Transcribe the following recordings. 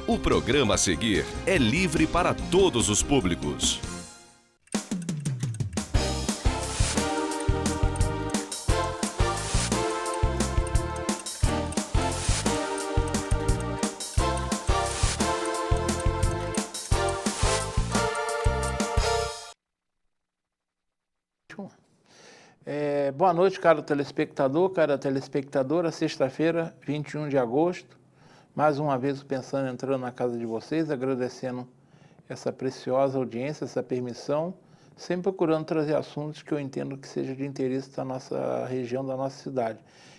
O programa a seguir é livre para todos os públicos. Boa noite, caro telespectador, cara telespectadora. Sexta-feira, 21 de agosto. Mais uma vez o Pensando entrando na casa de vocês, agradecendo essa preciosa audiência, essa permissão, sempre procurando trazer assuntos que eu entendo que sejam de interesse da nossa região, da nossa cidade.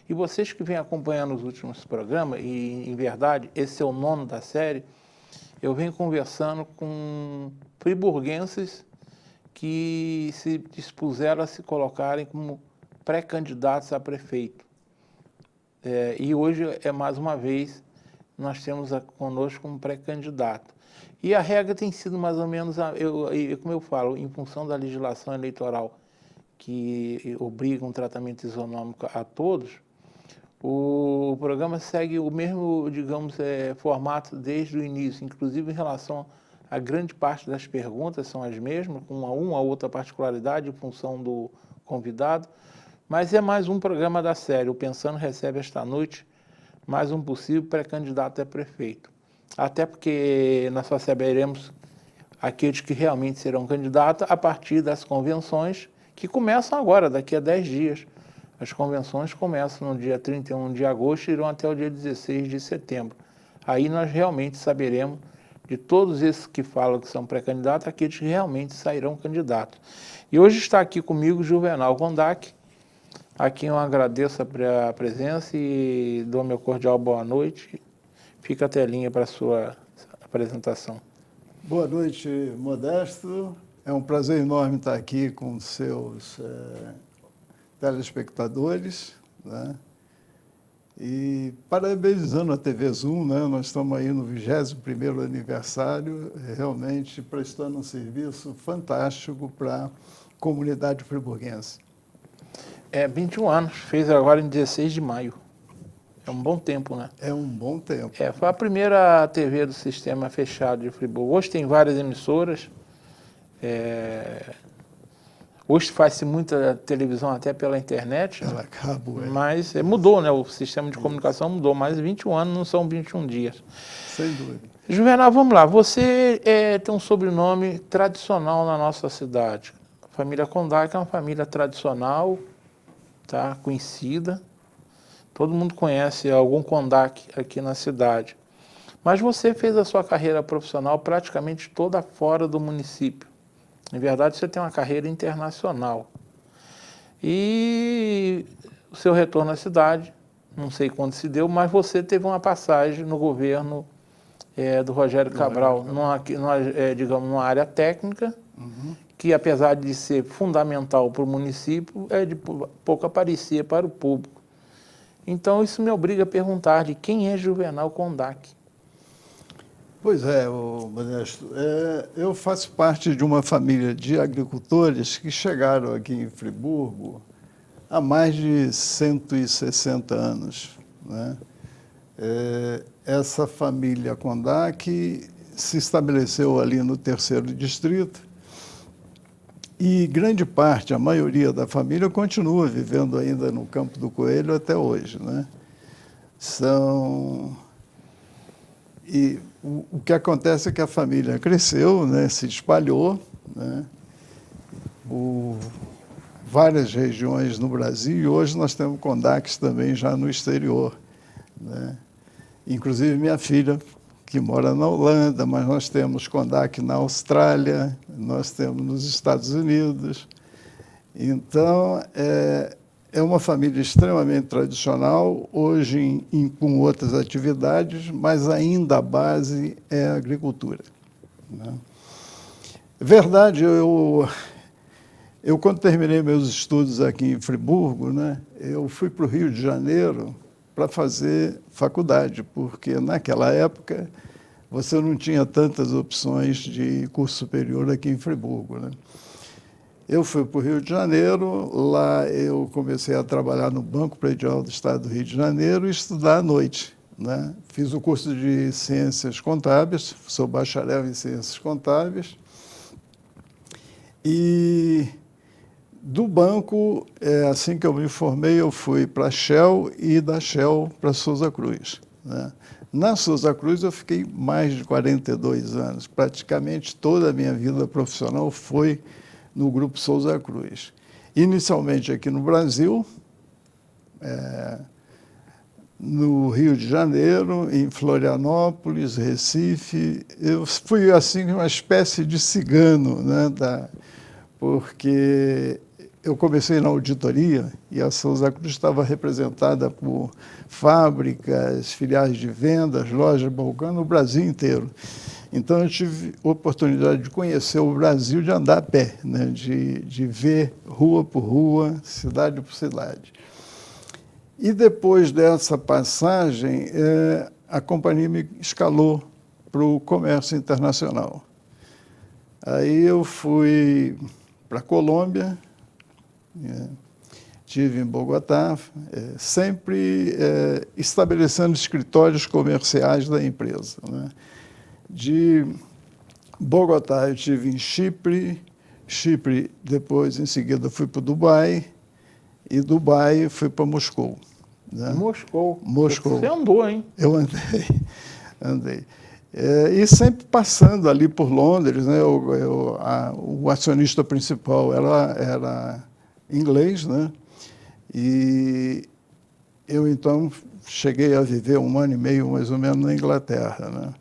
E vocês que vêm acompanhando os últimos programas, e em verdade, esse é o 9º da série, eu venho conversando com friburguenses que se dispuseram a se colocarem como pré-candidatos a prefeito. E hoje, mais uma vez, nós temos conosco um pré-candidato. E a regra tem sido mais ou menos, como eu falo, em função da legislação eleitoral que obriga um tratamento isonômico a todos, o programa segue o mesmo, digamos, formato desde o início, inclusive em relação a grande parte das perguntas são as mesmas, com uma ou outra particularidade em função do convidado, mas é mais um programa da série. O Pensando recebe esta noite mais um possível pré-candidato a prefeito. Até porque nós só saberemos aqueles que realmente serão candidatos a partir das convenções que começam agora, daqui a 10 dias. As convenções começam no dia 31 de agosto e irão até o dia 16 de setembro. Aí nós realmente saberemos de todos esses que falam que são pré-candidatos, aqueles que realmente sairão candidatos. E hoje está aqui comigo Juvenal Kondak, a quem eu agradeço a presença e dou meu cordial boa noite. Fica a telinha para a sua apresentação. Boa noite, Modesto. É um prazer enorme estar aqui com seus telespectadores, né? E parabenizando a TV Zoom, né? Nós estamos aí no 21º aniversário, realmente prestando um serviço fantástico para a comunidade friburguense. 21 anos, fez agora em 16 de maio. É um bom tempo, né? É um bom tempo. Foi a primeira TV do sistema fechado de Friburgo. Hoje tem várias emissoras. Hoje faz-se muita televisão até pela internet. Ela acabou, mas mudou, né? O sistema de comunicação mudou, mas 21 anos não são 21 dias. Sem dúvida. Juvenal, vamos lá. Você tem um sobrenome tradicional na nossa cidade. A família Kondak é uma família tradicional, tá? Conhecida. Todo mundo conhece algum Kondak aqui na cidade. Mas você fez a sua carreira profissional praticamente toda fora do município. Na verdade, você tem uma carreira internacional. E o seu retorno à cidade, não sei quando se deu, mas você teve uma passagem no governo do Rogério Cabral, digamos, numa área técnica, que apesar de ser fundamental para o município, de pouco aparecia para o público. Então, isso me obriga a perguntar de quem é Juvenal Kondak. Pois é, Modesto, eu faço parte de uma família de agricultores que chegaram aqui em Friburgo há mais de 160 anos, né? Essa família Kondak se estabeleceu ali no 3º distrito e grande parte, a maioria da família, continua vivendo ainda no Campo do Coelho até hoje, né? E o que acontece é que a família cresceu, né, se espalhou, né, por várias regiões no Brasil, e hoje nós temos Kondaks também já no exterior, né? Inclusive minha filha, que mora na Holanda, mas nós temos Kondak na Austrália, nós temos nos Estados Unidos. Então, é uma família extremamente tradicional, hoje com outras atividades, mas ainda a base é a agricultura, né? Verdade, eu quando terminei meus estudos aqui em Friburgo, né, eu fui para o Rio de Janeiro para fazer faculdade, porque naquela época você não tinha tantas opções de curso superior aqui em Friburgo, né? Eu fui para o Rio de Janeiro, lá eu comecei a trabalhar no Banco Predial do Estado do Rio de Janeiro e estudar à noite, né? Fiz o curso de Ciências Contábeis, sou bacharel em Ciências Contábeis, e do banco, assim que eu me formei, eu fui para a Shell e da Shell para Souza Cruz, né? Na Souza Cruz eu fiquei mais de 42 anos, praticamente toda a minha vida profissional foi no Grupo Souza Cruz. Inicialmente aqui no Brasil, no Rio de Janeiro, em Florianópolis, Recife. Eu fui assim uma espécie de cigano, né, porque eu comecei na auditoria e a Souza Cruz estava representada por fábricas, filiais de vendas, lojas balcão no Brasil inteiro. Então, eu tive a oportunidade de conhecer o Brasil, de andar a pé, né? de ver rua por rua, cidade por cidade. E depois dessa passagem, a companhia me escalou para o comércio internacional. Aí eu fui para a Colômbia, estive em Bogotá, sempre estabelecendo escritórios comerciais da empresa, né? De Bogotá, eu estive em Chipre, depois, em seguida, fui para o Dubai, e Dubai fui para Moscou. Né? Moscou. Você andou, hein? Eu andei. E sempre passando ali por Londres, né? O acionista principal era inglês, né? E eu, então, cheguei a viver 1 ano e meio, mais ou menos, na Inglaterra, né?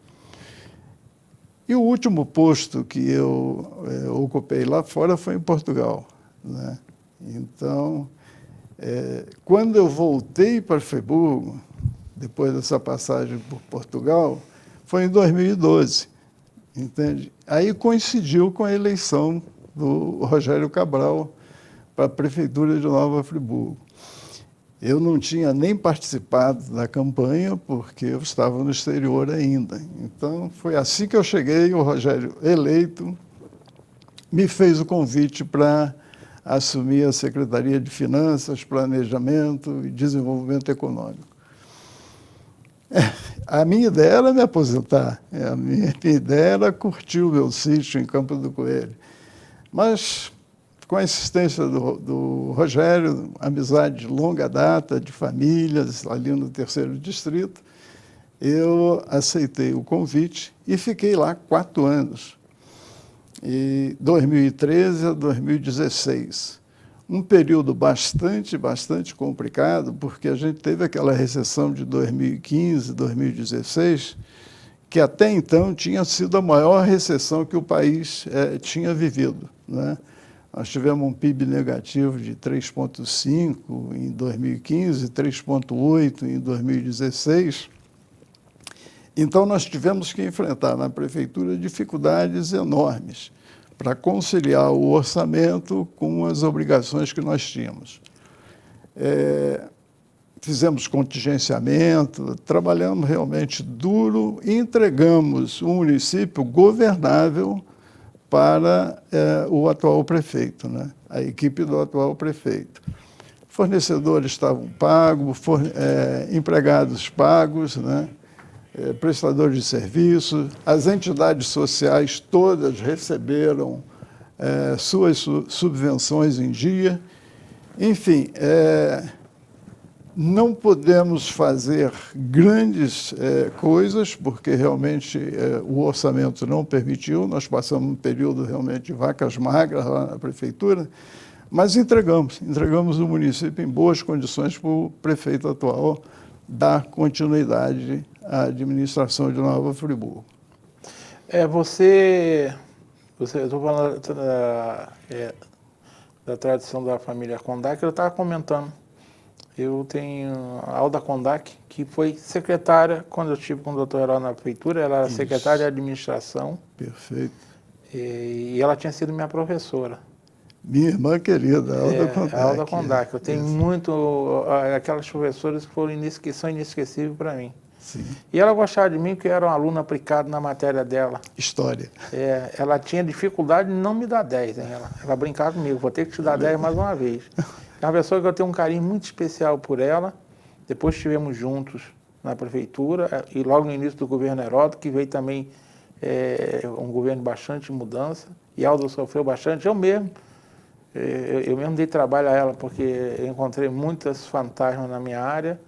E o último posto que eu ocupei lá fora foi em Portugal, né? Então, quando eu voltei para Friburgo, depois dessa passagem por Portugal, foi em 2012, entende? Aí coincidiu com a eleição do Rogério Cabral para a Prefeitura de Nova Friburgo. Eu não tinha nem participado da campanha, porque eu estava no exterior ainda. Então, foi assim que eu cheguei, o Rogério, eleito, me fez o convite para assumir a Secretaria de Finanças, Planejamento e Desenvolvimento Econômico. A minha ideia era me aposentar, a minha ideia era curtir o meu sítio em Campo do Coelho. Mas, com a insistência do Rogério, amizade de longa data, de famílias, ali no 3º Distrito, eu aceitei o convite e fiquei lá 4 anos, de 2013 a 2016. Um período bastante complicado, porque a gente teve aquela recessão de 2015, 2016, que até então tinha sido a maior recessão que o país tinha vivido, né? Nós tivemos um PIB negativo de 3,5% em 2015, 3,8% em 2016. Então, nós tivemos que enfrentar na prefeitura dificuldades enormes para conciliar o orçamento com as obrigações que nós tínhamos. Fizemos contingenciamento, trabalhamos realmente duro e entregamos um município governável para o atual prefeito, né? A equipe do atual prefeito. Fornecedores estavam pagos, empregados pagos, né? Prestadores de serviços, as entidades sociais todas receberam suas subvenções em dia. Enfim, não podemos fazer grandes coisas, porque realmente o orçamento não permitiu. Nós passamos um período realmente de vacas magras lá na prefeitura, mas entregamos o município em boas condições para o prefeito atual dar continuidade à administração de Nova Friburgo. Eu estou falando da tradição da família Kondak, eu estava comentando. Eu tenho a Alda Kondak, que foi secretária, quando eu estive com o doutor Herói na prefeitura, ela era secretária de administração. Perfeito. E ela tinha sido minha professora. Minha irmã querida, Alda Kondak. A Alda Kondak. Eu tenho muito... Aquelas professoras que são inesquecíveis para mim. Sim. E ela gostava de mim porque eu era um aluno aplicado na matéria dela. História. Ela tinha dificuldade em não me dar 10, hein? Ela brincava comigo, vou ter que te dar 10 mais uma vez. É uma pessoa que eu tenho um carinho muito especial por ela. Depois estivemos juntos na prefeitura e logo no início do governo Heródoto, que veio também um governo de bastante mudança. E Aldo sofreu bastante, eu mesmo dei trabalho a ela, porque eu encontrei muitas fantasmas na minha área.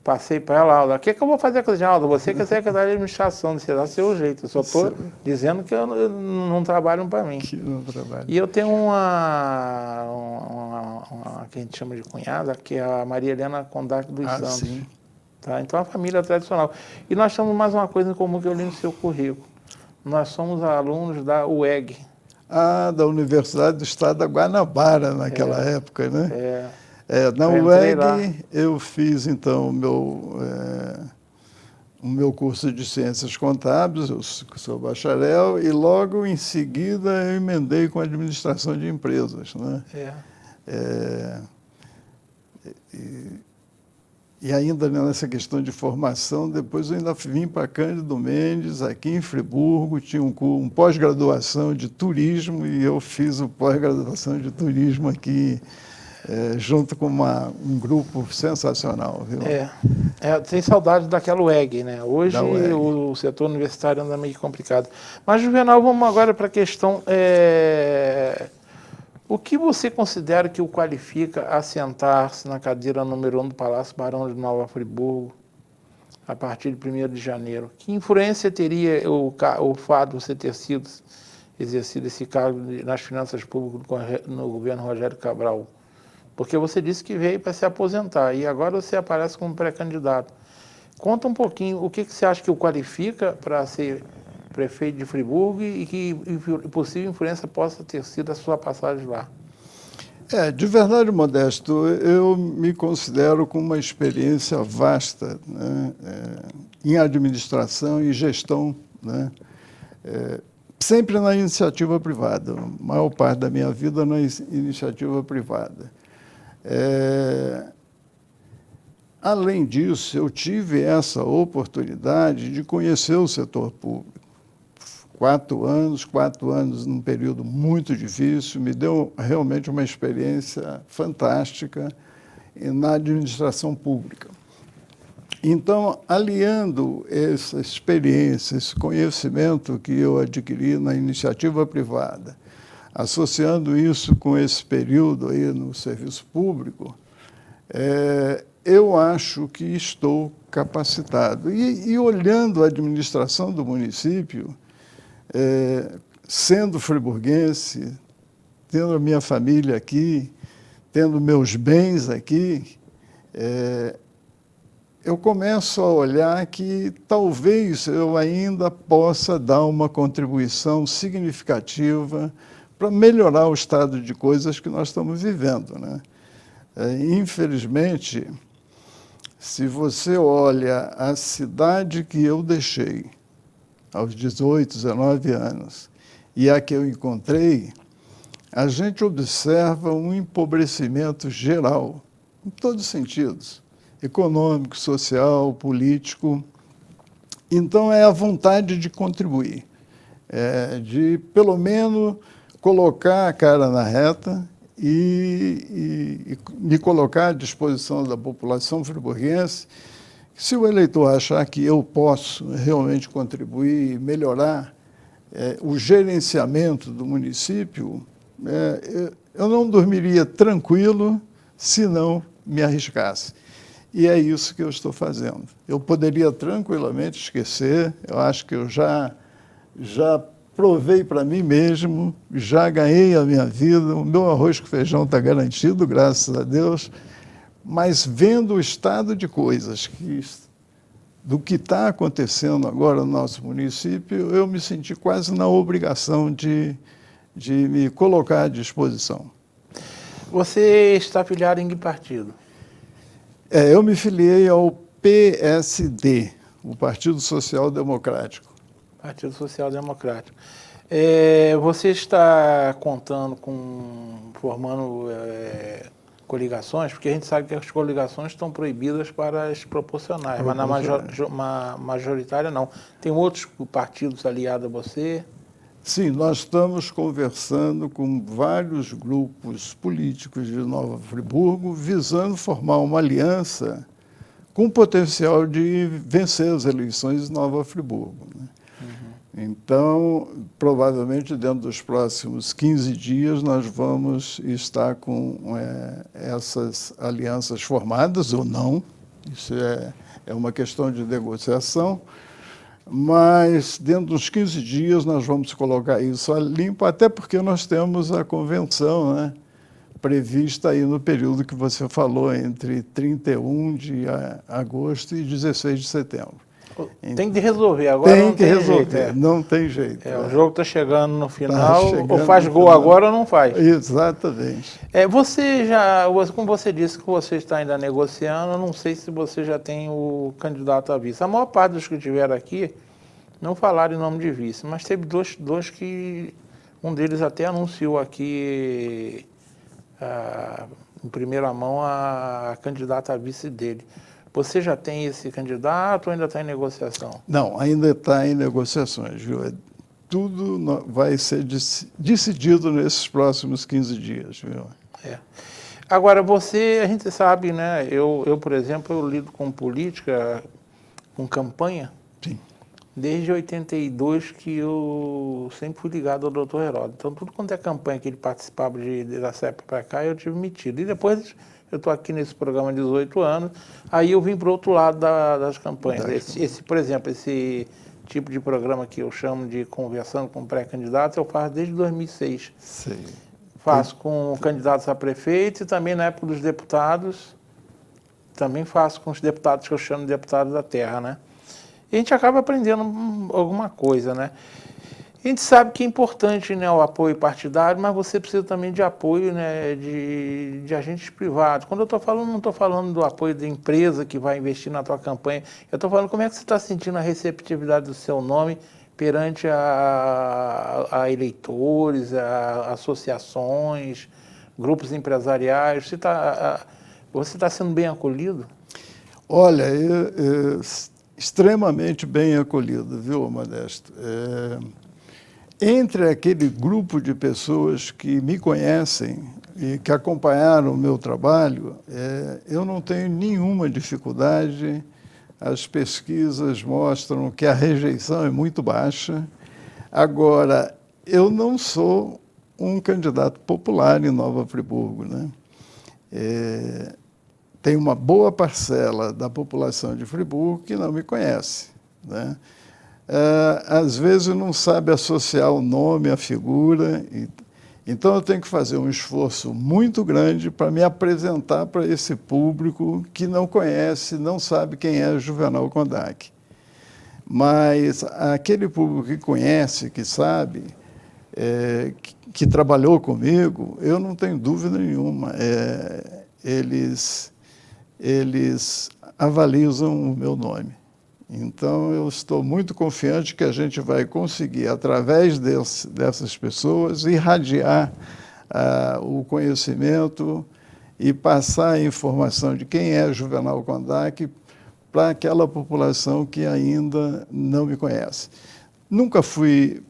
Passei para ela, Aldo, o que eu vou fazer com a Aldo? Você que é secretária de administração, você dá seu jeito. Eu só estou dizendo que eu não trabalham para mim. Que não trabalha. E eu tenho uma que a gente chama de cunhada, que é a Maria Helena Condac dos Santos. Sim. Tá? Então, a família tradicional. E nós temos mais uma coisa em comum que eu li no seu currículo. Nós somos alunos da UEG. Da Universidade do Estado da Guanabara, naquela época, né? Na UEG, eu fiz, então, o meu curso de Ciências Contábeis, eu sou bacharel, e logo em seguida eu emendei com Administração de Empresas, né? E ainda nessa questão de formação, depois eu ainda vim para Cândido Mendes, aqui em Friburgo, tinha um pós-graduação de turismo, e eu fiz o pós-graduação de turismo aqui, junto com um grupo sensacional, viu? Tem saudade daquela UEG, né? Hoje o setor universitário anda meio complicado. Mas, Juvenal, vamos agora para a questão... O que você considera que o qualifica a sentar-se na cadeira número 1 do Palácio Barão de Nova Friburgo a partir de 1º de janeiro? Que influência teria o fato de você ter exercido esse cargo nas finanças públicas no governo Rogério Cabral? Porque você disse que veio para se aposentar e agora você aparece como pré-candidato. Conta um pouquinho o que você acha que o qualifica para ser prefeito de Friburgo e que possível influência possa ter sido a sua passagem lá. De verdade, Modesto, eu me considero com uma experiência vasta, né, em administração e gestão, né, sempre na iniciativa privada, a maior parte da minha vida na iniciativa privada. Além disso, eu tive essa oportunidade de conhecer o setor público. 4 anos num período muito difícil, me deu realmente uma experiência fantástica na administração pública. Então, aliando essa experiência, esse conhecimento que eu adquiri na iniciativa privada, associando isso com esse período aí no serviço público, eu acho que estou capacitado. E olhando a administração do município, sendo friburguense, tendo a minha família aqui, tendo meus bens aqui, eu começo a olhar que talvez eu ainda possa dar uma contribuição significativa para melhorar o estado de coisas que nós estamos vivendo, né? Infelizmente, se você olha a cidade que eu deixei, aos 18, 19 anos, e a que eu encontrei, a gente observa um empobrecimento geral, em todos os sentidos, econômico, social, político. Então, é a vontade de contribuir, de, pelo menos, colocar a cara na reta e me colocar à disposição da população friburguense. Se o eleitor achar que eu posso realmente contribuir e melhorar o gerenciamento do município, eu não dormiria tranquilo se não me arriscasse. E é isso que eu estou fazendo. Eu poderia tranquilamente esquecer, eu acho que eu já provei para mim mesmo, já ganhei a minha vida, o meu arroz com feijão está garantido, graças a Deus. Mas vendo o estado de coisas, do que está acontecendo agora no nosso município, eu me senti quase na obrigação de me colocar à disposição. Você está filiado em que partido? Eu me filiei ao PSD, o Partido Social Democrático. Partido Social Democrático. Você está formando coligações, porque a gente sabe que as coligações estão proibidas para as proporcionais, mas na majoritária não. Tem outros partidos aliados a você? Sim, nós estamos conversando com vários grupos políticos de Nova Friburgo, visando formar uma aliança com potencial de vencer as eleições em Nova Friburgo, né? Então, provavelmente, dentro dos próximos 15 dias, nós vamos estar com essas alianças formadas ou não. Isso é uma questão de negociação. Mas, dentro dos 15 dias, nós vamos colocar isso a limpo, até porque nós temos a convenção, né, prevista aí no período que você falou, entre 31 de agosto e 16 de setembro. Tem que resolver, agora tem não que tem resolver, jeito. não tem jeito. O jogo está chegando no final, ou faz gol agora ou não faz. Exatamente. Você já, como você disse que você está ainda negociando, eu não sei se você já tem o candidato a vice. A maior parte dos que tiveram aqui não falaram em nome de vice, mas teve dois que, um deles até anunciou aqui, em primeira mão, a candidata a vice dele. Você já tem esse candidato ou ainda está em negociação? Não, ainda está em negociações, viu? Tudo vai ser decidido nesses próximos 15 dias, viu? Agora, a gente sabe, né? Eu, por exemplo, eu lido com política, com campanha. Sim. Desde 82 que eu sempre fui ligado ao doutor Heródoto. Então, tudo quanto é campanha que ele participava da CEP para cá, eu tive metido. E depois eu estou aqui nesse programa há 18 anos, aí eu vim para o outro lado das campanhas. Por exemplo, esse tipo de programa que eu chamo de Conversando com Pré-Candidatos, eu faço desde 2006. Sim. Faço com candidatos a prefeito e também na época dos deputados, também faço com os deputados que eu chamo de deputados da terra, né? E a gente acaba aprendendo alguma coisa, né? A gente sabe que é importante, né, o apoio partidário, mas você precisa também de apoio, né, de agentes privados. Quando eu estou falando, não estou falando do apoio da empresa que vai investir na tua campanha. Eu estou falando como é que você está sentindo a receptividade do seu nome perante a eleitores, a associações, grupos empresariais. Você está sendo bem acolhido? Olha, extremamente bem acolhido, viu, Modesto? Entre aquele grupo de pessoas que me conhecem e que acompanharam o meu trabalho, eu não tenho nenhuma dificuldade. As pesquisas mostram que a rejeição é muito baixa. Agora, eu não sou um candidato popular em Nova Friburgo, né? Tem uma boa parcela da população de Friburgo que não me conhece, né? Às vezes não sabe associar o nome à figura, então eu tenho que fazer um esforço muito grande para me apresentar para esse público que não conhece, não sabe quem é Juvenal Kondak. Mas aquele público que conhece, que sabe, que trabalhou comigo, eu não tenho dúvida nenhuma. Eles avalizam o meu nome. Então, eu estou muito confiante que a gente vai conseguir, através dessas pessoas, irradiar o conhecimento e passar a informação de quem é Juvenal Kondak para aquela população que ainda não me conhece. Nunca fui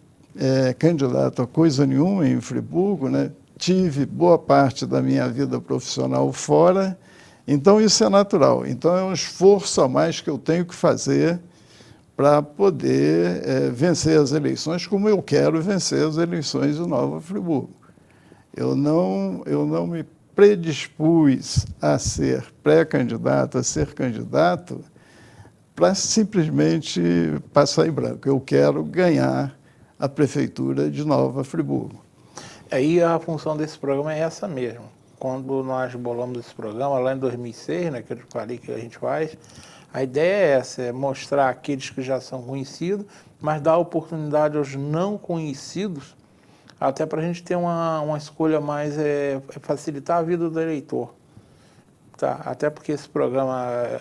candidato a coisa nenhuma em Friburgo, né? Tive boa parte da minha vida profissional fora. Então, isso é natural. Então, é um esforço a mais que eu tenho que fazer para poder vencer as eleições, como eu quero vencer as eleições de Nova Friburgo. Eu não me predispus a ser pré-candidato, a ser candidato, para simplesmente passar em branco. Eu quero ganhar a prefeitura de Nova Friburgo. Aí a função desse programa é essa mesmo. Quando nós bolamos esse programa, lá em 2006, né, que eu falei que a gente faz, a ideia é essa, é mostrar aqueles que já são conhecidos, mas dar oportunidade aos não conhecidos, até para a gente ter uma escolha mais, facilitar a vida do eleitor. Tá? Até porque esse programa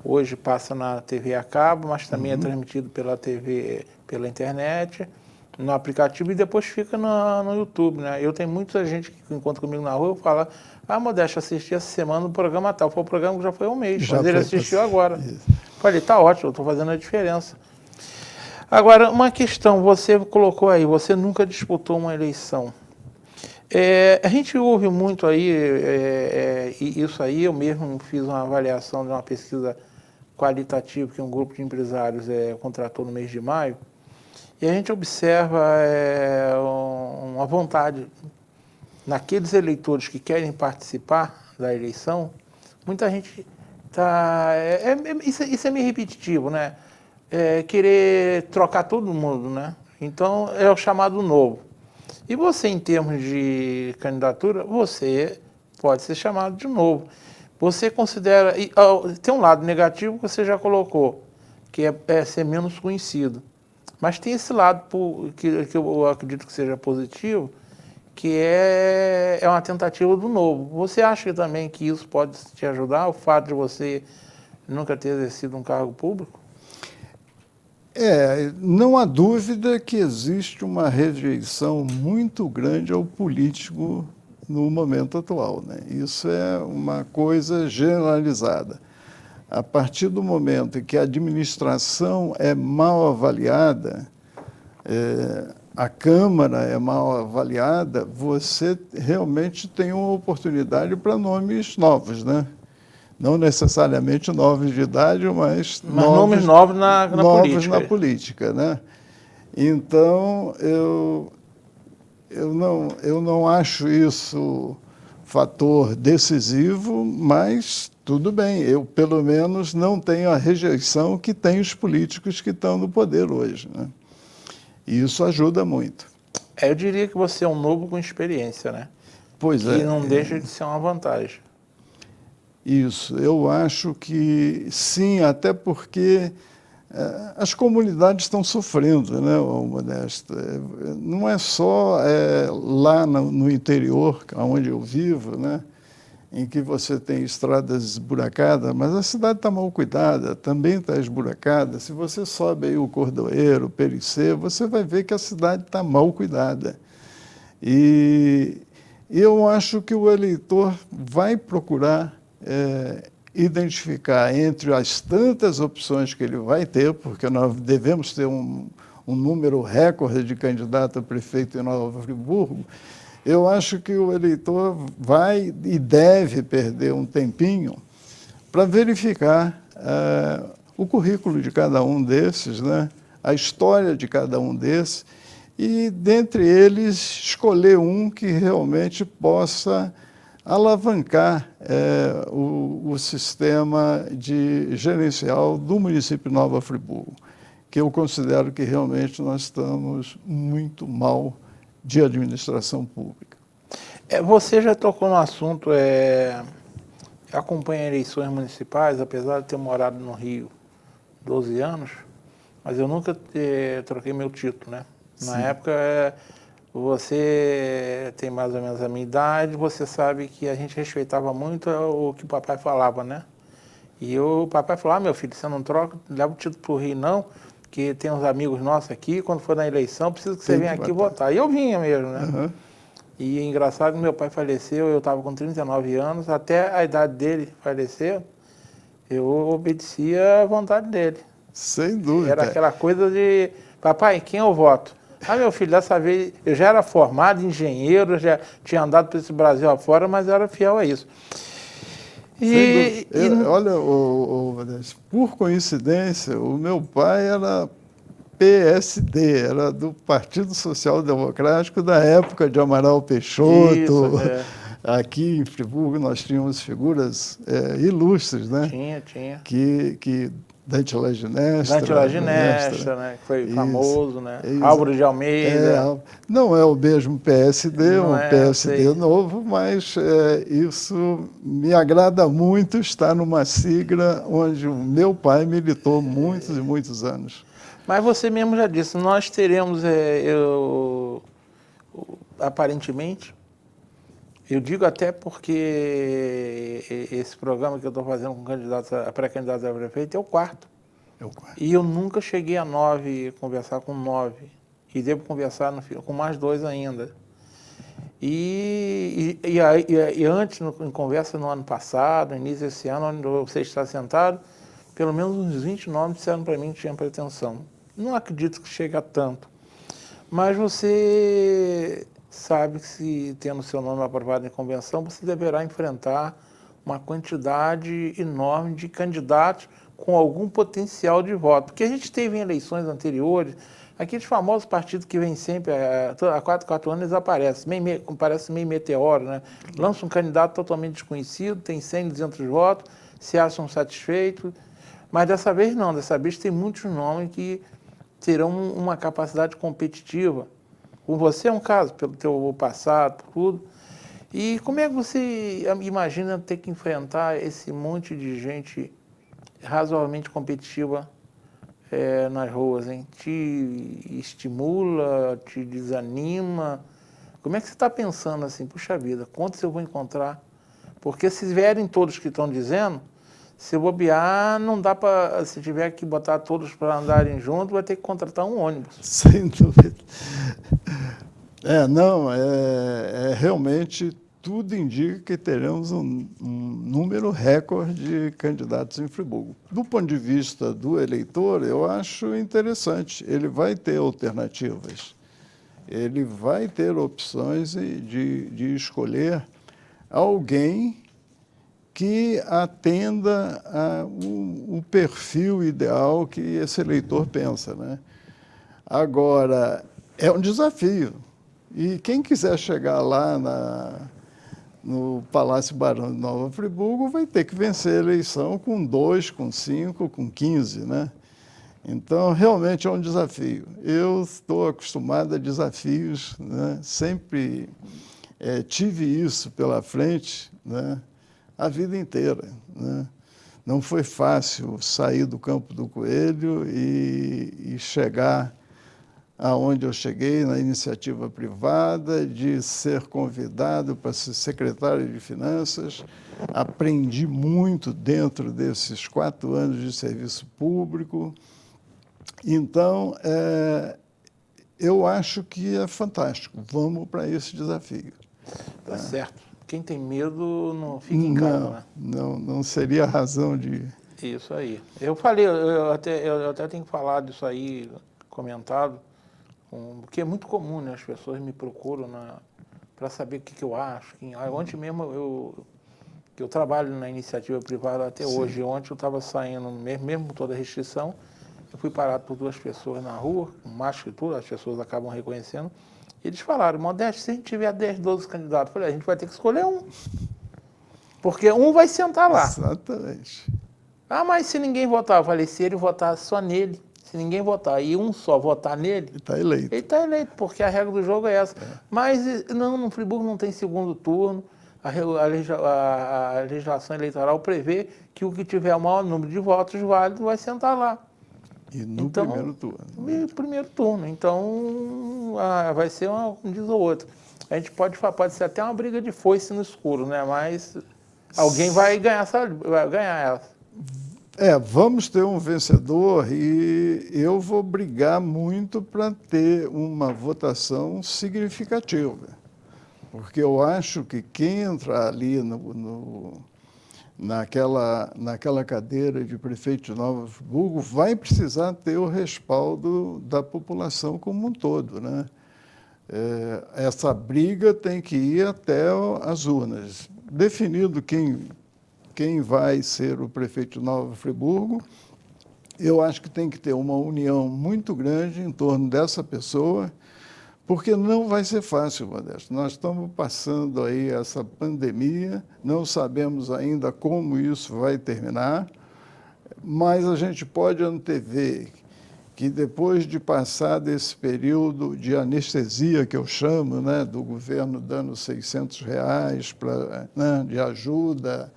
hoje passa na TV a cabo, mas também é transmitido pela TV, pela internet, no aplicativo e depois fica no YouTube, né? Eu tenho muita gente que encontra comigo na rua, eu falo, Modesto, assisti essa semana o programa tal. Foi o programa que já foi há um mês, mas ele assistiu agora. Isso. Falei, tá ótimo, eu estou fazendo a diferença. Agora, uma questão, você colocou aí, você nunca disputou uma eleição. A gente ouve muito aí, isso aí, eu mesmo fiz uma avaliação de uma pesquisa qualitativa que um grupo de empresários contratou no mês de maio, e a gente observa uma vontade naqueles eleitores que querem participar da eleição, muita gente está... isso é meio repetitivo, né? Querer trocar todo mundo, né? Então, é o chamado novo. E você, em termos de candidatura, você pode ser chamado de novo. Você considera... Tem um lado negativo que você já colocou, que é ser menos conhecido. Mas tem esse lado que eu acredito que seja positivo, que é uma tentativa do novo. Você acha também que isso pode te ajudar, o fato de você nunca ter exercido um cargo público? Não há dúvida que existe uma rejeição muito grande ao político no momento atual, né? Isso é uma coisa generalizada. A partir do momento em que a administração é mal avaliada, a Câmara é mal avaliada, você realmente tem uma oportunidade para nomes novos, né? Não necessariamente novos de idade, mas nomes novos na política, né? Então, eu não acho isso fator decisivo, mas tudo bem, eu pelo menos não tenho a rejeição que tem os políticos que estão no poder hoje, né? E isso ajuda muito. Eu diria que você é um novo com experiência, né? Pois é. E não deixa de ser uma vantagem. Isso, eu acho que sim, até porque as comunidades estão sofrendo, né, Modesto? Não é só lá no interior, onde eu vivo, né, em que você tem estradas esburacadas, mas a cidade está mal cuidada, também está esburacada. Se você sobe aí o Cordoeiro, o Pericê, você vai ver que a cidade está mal cuidada. E eu acho que o eleitor vai procurar identificar entre as tantas opções que ele vai ter, porque nós devemos ter um número recorde de candidato a prefeito em Nova Friburgo, eu acho que o eleitor vai e deve perder um tempinho para verificar o currículo de cada um desses, né? A história de cada um desses, e, dentre eles, escolher um que realmente possa alavancar o sistema gerencial do município de Nova Friburgo, que eu considero que realmente nós estamos muito mal de administração pública. Você já tocou no assunto, acompanha eleições municipais, apesar de ter morado no Rio 12 anos, mas eu nunca troquei meu título, né? Na época, você tem mais ou menos a minha idade, você sabe que a gente respeitava muito o que o papai falava, né? E o papai falou, meu filho, você não troca, leva o título para o Rio não, que tem uns amigos nossos aqui, quando for na eleição, precisa que você venha aqui votar. E eu vinha mesmo, né? Uhum. E engraçado, meu pai faleceu, eu estava com 39 anos, até a idade dele falecer, eu obedecia à vontade dele. Sem dúvida. Era aquela coisa de, papai, quem eu voto? Meu filho, dessa vez eu já era formado, engenheiro, já tinha andado por esse Brasil afora, mas eu era fiel a isso. Olha, por coincidência, o meu pai era PSD, era do Partido Social Democrático da época de Amaral Peixoto. Isso, Aqui em Friburgo nós tínhamos figuras ilustres, né? Tinha. Que Dante Laginestra, né? Que foi famoso, né? Álvaro de Almeida. Não é o mesmo PSD, PSD novo, mas isso me agrada muito estar numa sigla onde o meu pai militou muitos e muitos anos. Mas você mesmo já disse, nós teremos, aparentemente, eu digo até porque esse programa que eu estou fazendo com pré-candidatos a prefeito é o quarto. E eu nunca cheguei a 9, conversar com 9 e devo conversar com mais 2 ainda. E antes, em conversa no ano passado, no início desse ano, onde você está sentado, pelo menos uns 20 nomes disseram para mim que tinham pretensão. Não acredito que chegue a tanto. Mas você sabe que, se tendo seu nome aprovado em convenção, você deverá enfrentar uma quantidade enorme de candidatos com algum potencial de voto. Porque a gente teve em eleições anteriores, aqueles famosos partidos que vêm sempre, a 4 anos eles aparecem, parece meio meteoro, né? Lança um candidato totalmente desconhecido, tem 100, 200 votos, se acham satisfeitos, mas dessa vez não, dessa vez tem muitos nomes que terão uma capacidade competitiva. Com você é um caso, pelo teu passado, por tudo. E como é que você imagina ter que enfrentar esse monte de gente razoavelmente competitiva nas ruas, hein? Te estimula, te desanima? Como é que você está pensando assim, puxa vida, quantos eu vou encontrar? Porque se vierem todos que estão dizendo, se bobear, não dá para, se tiver que botar todos para andarem juntos, vai ter que contratar um ônibus. Sem dúvida. Realmente tudo indica que teremos um número recorde de candidatos em Friburgo. Do ponto de vista do eleitor, eu acho interessante. Ele vai ter alternativas, ele vai ter opções de escolher alguém que atenda o perfil ideal que esse eleitor pensa, né? Agora, é um desafio. E quem quiser chegar lá no Palácio Barão de Nova Friburgo vai ter que vencer a eleição com 2, com 5, com 15, né? Então, realmente é um desafio. Eu estou acostumado a desafios, né? Sempre tive isso pela frente, né? A vida inteira, né? Não foi fácil sair do campo do coelho e chegar aonde eu cheguei, na iniciativa privada, de ser convidado para ser secretário de Finanças. Aprendi muito dentro desses 4 anos de serviço público. Então, eu acho que é fantástico. Vamos para esse desafio. Tá certo. Quem tem medo não fica em casa, né? Não seria a razão de... Isso aí. Eu falei, eu até tenho falado isso aí, comentado, porque é muito comum, né? As pessoas me procuram para saber o que eu acho. Ontem mesmo eu trabalho na iniciativa privada até Sim. hoje. Ontem eu estava saindo, mesmo com toda a restrição, eu fui parado por 2 pessoas na rua, mais que tudo, as pessoas acabam reconhecendo. Eles falaram, Modesto, se a gente tiver 10, 12 candidatos, eu falei, a gente vai ter que escolher um. Porque um vai sentar lá. Exatamente. Ah, mas se ninguém votar, eu falei, se ele votar só nele, se ninguém votar e um só votar nele, Ele está eleito. ele está eleito, porque a regra do jogo é essa. Mas não, no Friburgo não tem segundo turno, a legislação eleitoral prevê que o que tiver o maior número de votos válidos vai sentar lá. E no primeiro turno. No primeiro turno. Então, vai ser um diz ou outro. A gente pode ser até uma briga de foice no escuro, né? Mas alguém vai ganhar ela. Vamos ter um vencedor e eu vou brigar muito para ter uma votação significativa. Porque eu acho que quem entrar ali naquela cadeira de prefeito de Nova Friburgo vai precisar ter o respaldo da população como um todo, né? Essa briga tem que ir até as urnas. Definido quem vai ser o prefeito de Nova Friburgo, eu acho que tem que ter uma união muito grande em torno dessa pessoa, porque não vai ser fácil, Modesto. Nós estamos passando aí essa pandemia, não sabemos ainda como isso vai terminar, mas a gente pode antever que depois de passar desse período de anestesia, que eu chamo, né, do governo dando R$600 de ajuda,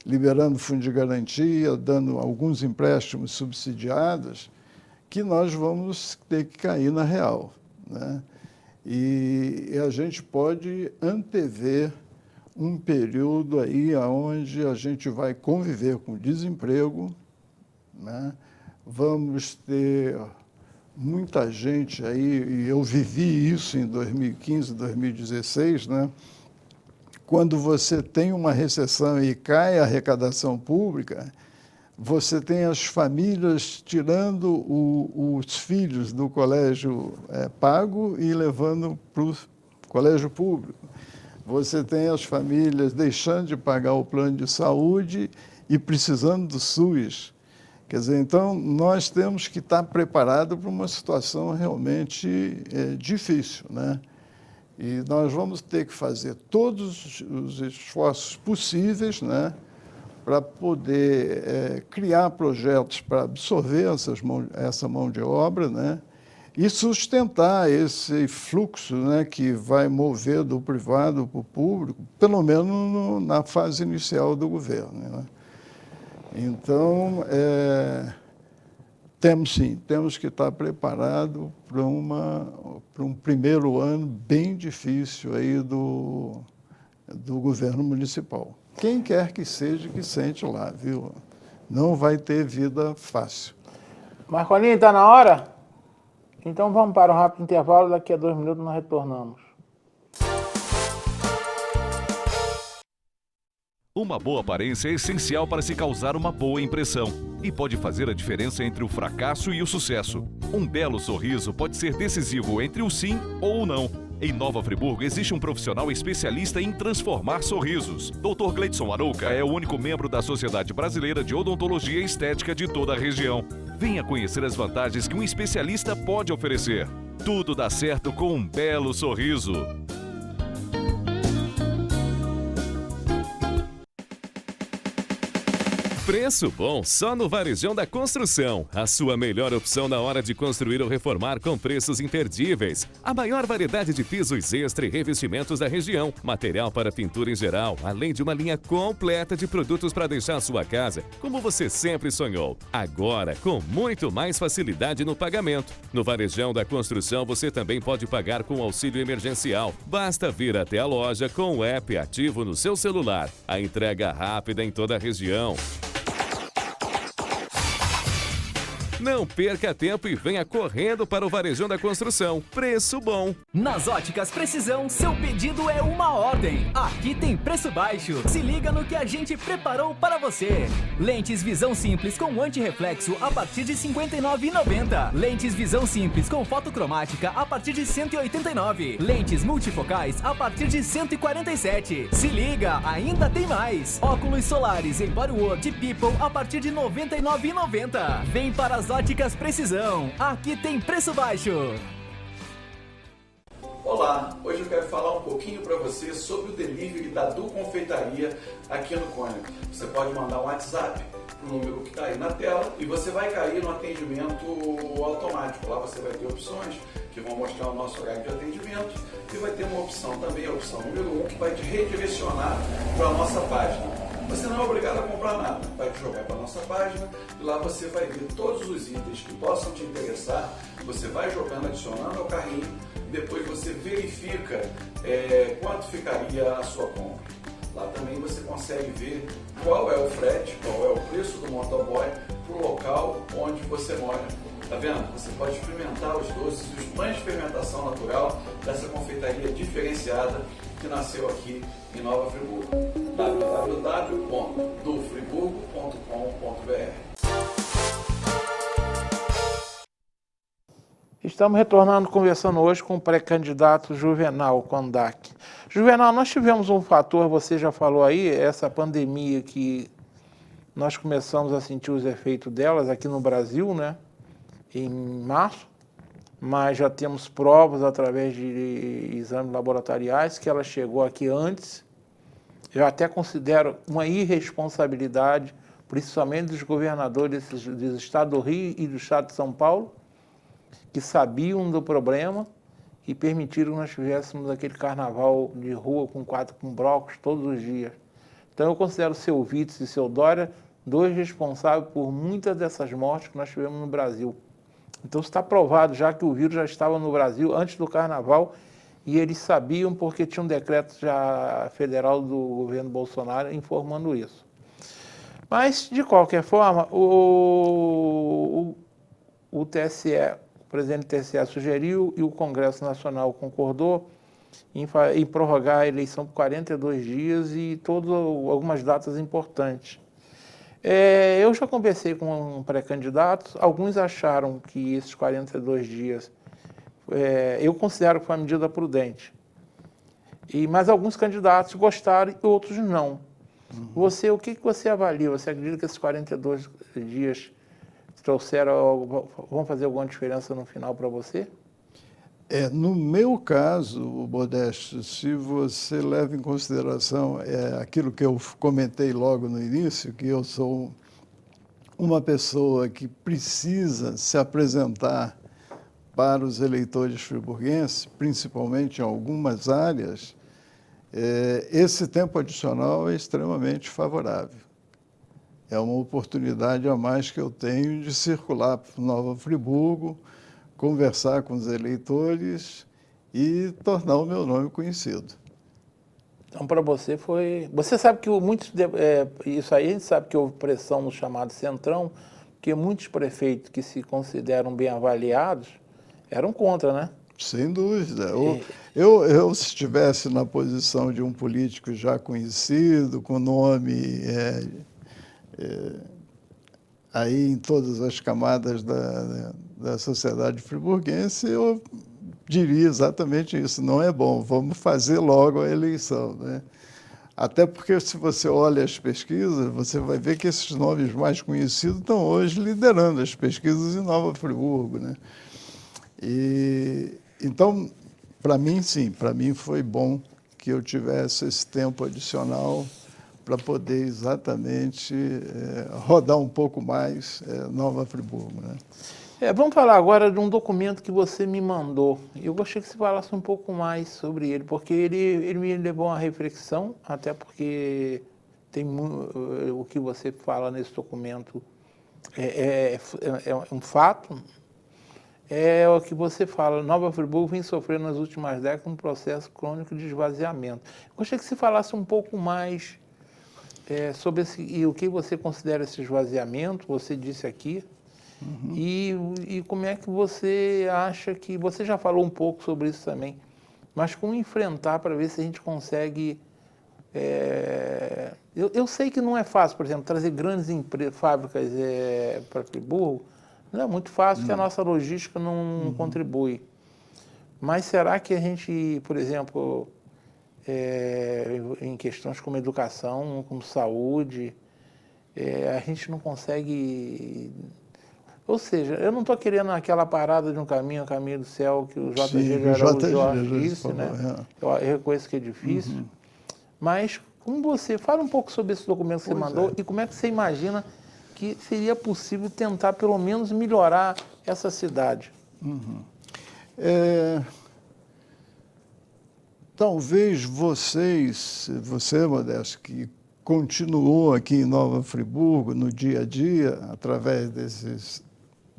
liberando fundo de garantia, dando alguns empréstimos subsidiados, que nós vamos ter que cair na real, né? E a gente pode antever um período aí onde a gente vai conviver com desemprego, né? Vamos ter muita gente aí, e eu vivi isso em 2015, 2016, né? Quando você tem uma recessão e cai a arrecadação pública, você tem as famílias tirando os filhos do colégio pago e levando para o colégio público. Você tem as famílias deixando de pagar o plano de saúde e precisando do SUS. Quer dizer, então, nós temos que estar preparados para uma situação realmente difícil, né? E nós vamos ter que fazer todos os esforços possíveis, né, para poder criar projetos para absorver essa mão de obra, né, e sustentar esse fluxo, né, que vai mover do privado para o público, pelo menos na fase inicial do governo, né? Então, temos que estar preparados para um primeiro ano bem difícil aí do governo municipal. Quem quer que seja que sente lá, viu? Não vai ter vida fácil. Marcolinho, está na hora? Então vamos para um rápido intervalo, daqui a 2 minutos nós retornamos. Uma boa aparência é essencial para se causar uma boa impressão e pode fazer a diferença entre o fracasso e o sucesso. Um belo sorriso pode ser decisivo entre o sim ou o não. Em Nova Friburgo existe um profissional especialista em transformar sorrisos. Dr. Gleidson Arouca é o único membro da Sociedade Brasileira de Odontologia e Estética de toda a região. Venha conhecer as vantagens que um especialista pode oferecer. Tudo dá certo com um belo sorriso. Preço bom só no Varejão da Construção. A sua melhor opção na hora de construir ou reformar com preços imperdíveis. A maior variedade de pisos extra e revestimentos da região. Material para pintura em geral, além de uma linha completa de produtos para deixar a sua casa como você sempre sonhou. Agora, com muito mais facilidade no pagamento. No Varejão da Construção, você também pode pagar com auxílio emergencial. Basta vir até a loja com o app ativo no seu celular. A entrega rápida em toda a região. Não perca tempo e venha correndo para o Varejão da Construção. Preço bom. Nas Óticas Precisão, seu pedido é uma ordem. Aqui tem preço baixo. Se liga no que a gente preparou para você. Lentes visão simples com antirreflexo a partir de R$ 59,90. Lentes visão simples com fotocromática a partir de R$ 189. Lentes multifocais a partir de R$ 147. Se liga, ainda tem mais. Óculos solares em Bodyworld e People a partir de R$ 99,90. Vem para as Óticas Precisão. Aqui tem preço baixo. Olá, hoje eu quero falar um pouquinho para você sobre o delivery da Du Confeitaria aqui no Cônigo. Você pode mandar um WhatsApp para o número que está aí na tela e você vai cair no atendimento automático. Lá você vai ter opções que vão mostrar o nosso horário de atendimento e vai ter uma opção também, a opção número 1, que vai te redirecionar para a nossa página. Você não é obrigado a comprar nada, vai te jogar para a nossa página e lá você vai ver todos os itens que possam te interessar, você vai jogando, adicionando ao carrinho e depois você verifica quanto ficaria a sua compra. Lá também você consegue ver qual é o frete, qual é o preço do motoboy para o local onde você mora. Tá vendo? Você pode experimentar os doces e os pães de fermentação natural dessa confeitaria diferenciada que nasceu aqui em Nova Friburgo. www.dufriburgo.com.br. Estamos retornando, conversando hoje com o pré-candidato Juvenal Kondak. Juvenal, nós tivemos um fator, você já falou aí, essa pandemia que nós começamos a sentir os efeitos delas aqui no Brasil, né? Em março, mas já temos provas através de exames laboratoriais que ela chegou aqui antes. Eu até considero uma irresponsabilidade, principalmente dos governadores do estado do Rio e do estado de São Paulo, que sabiam do problema e permitiram que nós tivéssemos aquele carnaval de rua com blocos todos os dias. Então eu considero o seu Witzel e o seu Dória dois responsáveis por muitas dessas mortes que nós tivemos no Brasil. Então está provado já que o vírus já estava no Brasil antes do carnaval e eles sabiam porque tinha um decreto já federal do governo Bolsonaro informando isso. Mas, de qualquer forma, o TSE o presidente do TSE sugeriu e o Congresso Nacional concordou em prorrogar a eleição por 42 dias e algumas datas importantes. Eu já conversei com pré-candidatos, alguns acharam que esses 42 dias, eu considero que foi uma medida prudente, mas alguns candidatos gostaram e outros não. O que você avalia? Você acredita que esses 42 dias vão fazer alguma diferença no final para você? No meu caso, Modesto, se você leva em consideração aquilo que eu comentei logo no início, que eu sou uma pessoa que precisa se apresentar para os eleitores friburguenses, principalmente em algumas áreas, esse tempo adicional é extremamente favorável. É uma oportunidade a mais que eu tenho de circular por Nova Friburgo, conversar com os eleitores e tornar o meu nome conhecido. Então, para você foi... Você sabe que isso aí a gente sabe que houve pressão no chamado Centrão, porque muitos prefeitos que se consideram bem avaliados eram contra, né? Sem dúvida. Eu se estivesse na posição de um político já conhecido, com nome aí em todas as camadas da sociedade friburguense, eu diria exatamente isso. Não é bom, vamos fazer logo a eleição, né? Até porque, se você olha as pesquisas, você vai ver que esses nomes mais conhecidos estão hoje liderando as pesquisas em Nova Friburgo, né? Então, para mim, sim, para mim foi bom que eu tivesse esse tempo adicional para poder exatamente rodar um pouco mais Nova Friburgo, né? Vamos falar agora de um documento que você me mandou. Eu gostaria que você falasse um pouco mais sobre ele, porque ele me levou a uma reflexão, até porque o que você fala nesse documento é um fato. É o que você fala, Nova Friburgo vem sofrendo nas últimas décadas um processo crônico de esvaziamento. Eu gostaria que você falasse um pouco mais sobre o que você considera esse esvaziamento, você disse aqui, e como é que você acha que... Você já falou um pouco sobre isso também, mas como enfrentar para ver se a gente consegue... Eu sei que não é fácil, por exemplo, trazer grandes fábricas para Friburgo. Não é muito fácil, porque a nossa logística não contribui. Mas será que a gente, por exemplo, em questões como educação, como saúde, a gente não consegue... Ou seja, eu não estou querendo aquela parada de um caminho do céu que o JG Jorge disse, né? Eu reconheço que é difícil. Mas como você... Fala um pouco sobre esse documento que você mandou e como é que você imagina que seria possível tentar, pelo menos, melhorar essa cidade. Talvez você, Modesto, que continuou aqui em Nova Friburgo, no dia a dia, através desses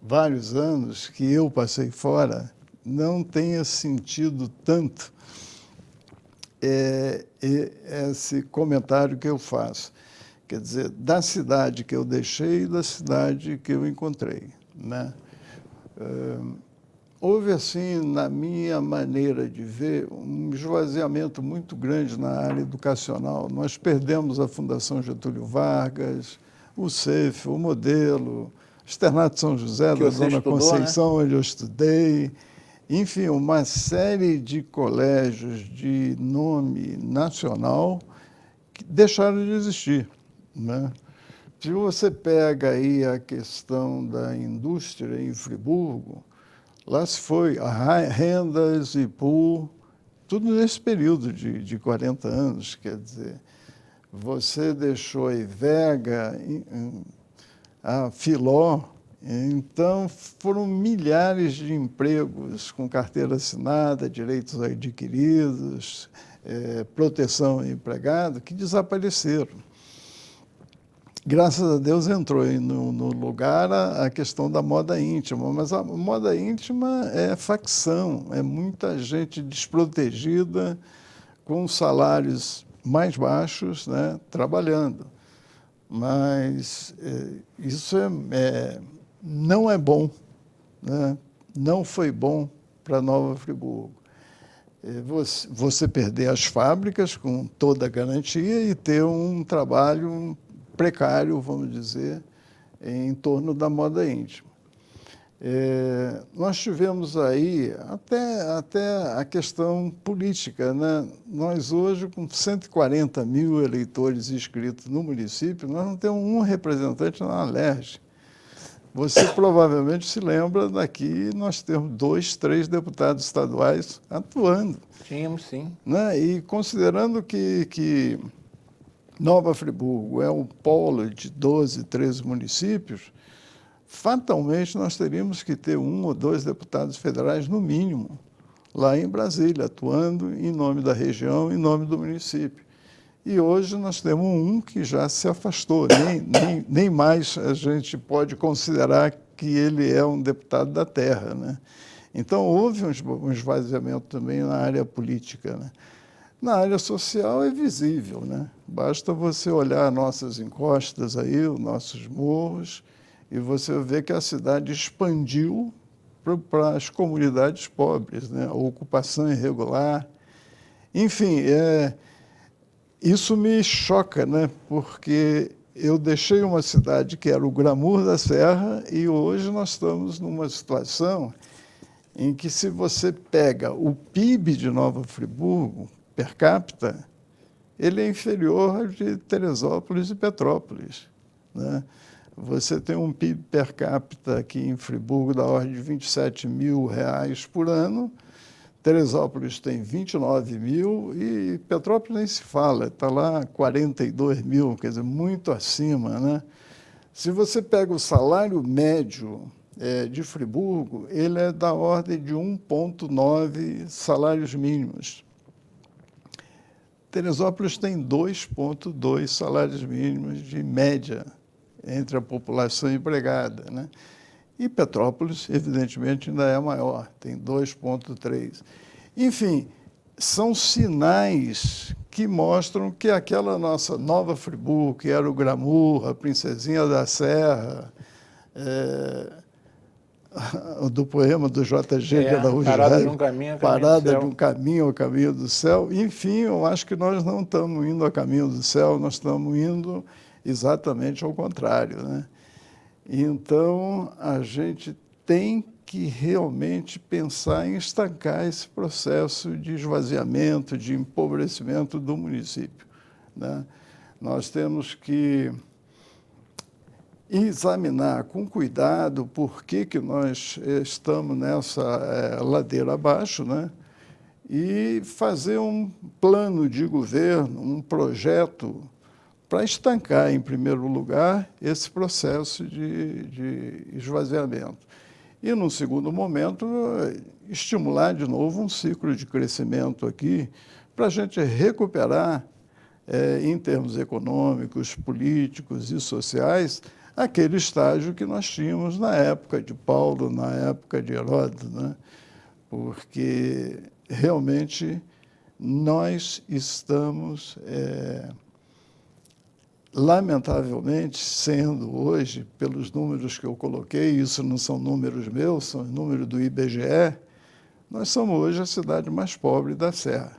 vários anos que eu passei fora, não tenha sentido tanto esse comentário que eu faço. Quer dizer, da cidade que eu deixei e da cidade que eu encontrei, né? Houve, assim, na minha maneira de ver, um esvaziamento muito grande na área educacional. Nós perdemos a Fundação Getúlio Vargas, o CEF, o Modelo, o Externato São José, da Zona Conceição, né? Onde eu estudei. Enfim, uma série de colégios de nome nacional que deixaram de existir, né? Se você pega aí a questão da indústria em Friburgo, lá se foi a Rendas, Ipu, tudo nesse período de 40 anos, quer dizer, você deixou a Ivega, a Filó, então foram milhares de empregos com carteira assinada, direitos adquiridos, proteção ao empregado, que desapareceram. Graças a Deus entrou no lugar a questão da moda íntima, mas a moda íntima é facção, é muita gente desprotegida, com salários mais baixos, né, trabalhando. Mas isso não é bom, né? não foi bom para Nova Friburgo. Você perder as fábricas com toda a garantia e ter um trabalho precário, vamos dizer, em torno da moda íntima. Nós tivemos aí até a questão política, né? Nós hoje, com 140 mil eleitores inscritos no município, nós não temos um representante na Alerj. Você provavelmente se lembra daqui, nós temos 2, 3 deputados estaduais atuando. Tínhamos, sim. Né? E considerando que Nova Friburgo é um polo de 12, 13 municípios, fatalmente nós teríamos que ter 1 ou 2 deputados federais, no mínimo, lá em Brasília, atuando em nome da região, em nome do município. E hoje nós temos um que já se afastou, nem mais a gente pode considerar que ele é um deputado da terra, né? Então houve um esvaziamento também na área política, né? Na área social é visível, né? Basta você olhar nossas encostas aí, os nossos morros, e você vê que a cidade expandiu para as comunidades pobres, né? A ocupação irregular. Enfim, isso me choca, né? Porque eu deixei uma cidade que era o glamour da Serra e hoje nós estamos numa situação em que, se você pega o PIB de Nova Friburgo, per capita, ele é inferior ao de Teresópolis e Petrópolis, né? Você tem um PIB per capita aqui em Friburgo da ordem de R$27 mil por ano, Teresópolis tem 29 mil e Petrópolis nem se fala, está lá 42 mil, quer dizer, muito acima, né? Se você pega o salário médio de Friburgo, ele é da ordem de 1,9 salários mínimos. Teresópolis tem 2,2 salários mínimos de média entre a população empregada, né? E Petrópolis, evidentemente, ainda é maior, tem 2,3. Enfim, são sinais que mostram que aquela nossa Nova Friburgo, que era o glamour, a princesinha da Serra, do poema do J.G. de Araújo Parada de um caminho, Parada de um caminho ao caminho do céu. Enfim, eu acho que nós não estamos indo ao caminho do céu, nós estamos indo exatamente ao contrário, né? Então, a gente tem que realmente pensar em estancar esse processo de esvaziamento, de empobrecimento do município, né? Nós temos que examinar com cuidado por que nós estamos nessa ladeira abaixo, né? E fazer um plano de governo, um projeto para estancar, em primeiro lugar, esse processo de esvaziamento. E, num segundo momento, estimular de novo um ciclo de crescimento aqui para a gente recuperar, em termos econômicos, políticos e sociais, aquele estágio que nós tínhamos na época de Paulo, na época de Heródoto, né? Porque, realmente, nós estamos, lamentavelmente, sendo hoje, pelos números que eu coloquei, isso não são números meus, são números do IBGE, nós somos hoje a cidade mais pobre da Serra.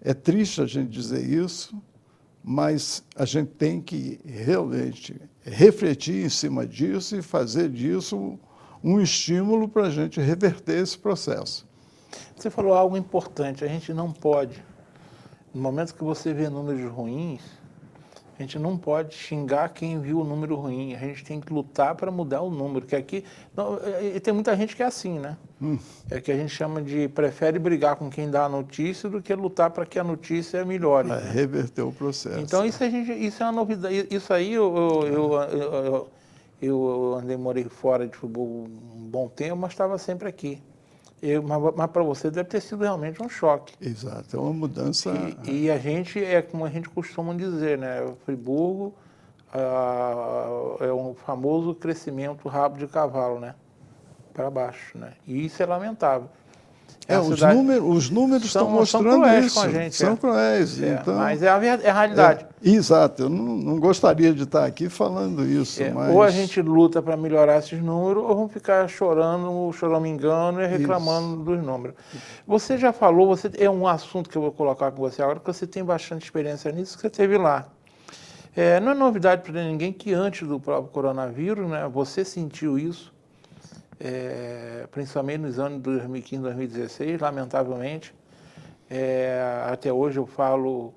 É triste a gente dizer isso, mas a gente tem que realmente refletir em cima disso e fazer disso um estímulo para a gente reverter esse processo. Você falou algo importante, a gente não pode, no momento que você vê números ruins, a gente não pode xingar quem viu o número ruim, a gente tem que lutar para mudar o número, que aqui, não, e tem muita gente que é assim, né? É que a gente chama de, prefere brigar com quem dá a notícia do que lutar para que a notícia melhore. Reverter o processo. Então isso é uma novidade, isso aí eu morei fora de Friburgo um bom tempo, mas estava sempre aqui. Mas para você deve ter sido realmente um choque. Exato, é uma mudança. E a gente, como a gente costuma dizer, né? Friburgo é um famoso crescimento rabo de cavalo, né? Para baixo, né? E isso é lamentável. Os números estão mostrando cruéis isso. com a gente, são cruéis. Então, mas é a realidade. Exato. Eu não gostaria de estar aqui falando isso. Mas... Ou a gente luta para melhorar esses números, ou vamos ficar chorando, choramingando e reclamando dos números. Você já falou, é um assunto que eu vou colocar com você agora, porque você tem bastante experiência nisso, que você teve lá. Não é novidade para ninguém que antes do próprio coronavírus, né, você sentiu isso, principalmente nos anos de 2015, 2016, lamentavelmente. Até hoje eu falo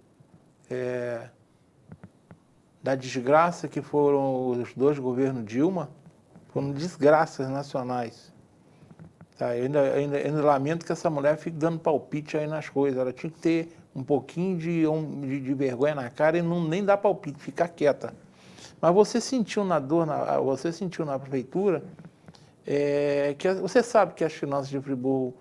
da desgraça que foram os 2 governos Dilma, foram desgraças nacionais. Tá? Eu ainda lamento que essa mulher fique dando palpite aí nas coisas. Ela tinha que ter um pouquinho de vergonha na cara e nem dar palpite, ficar quieta. Mas você sentiu na prefeitura, que você sabe que as finanças de Friburgo,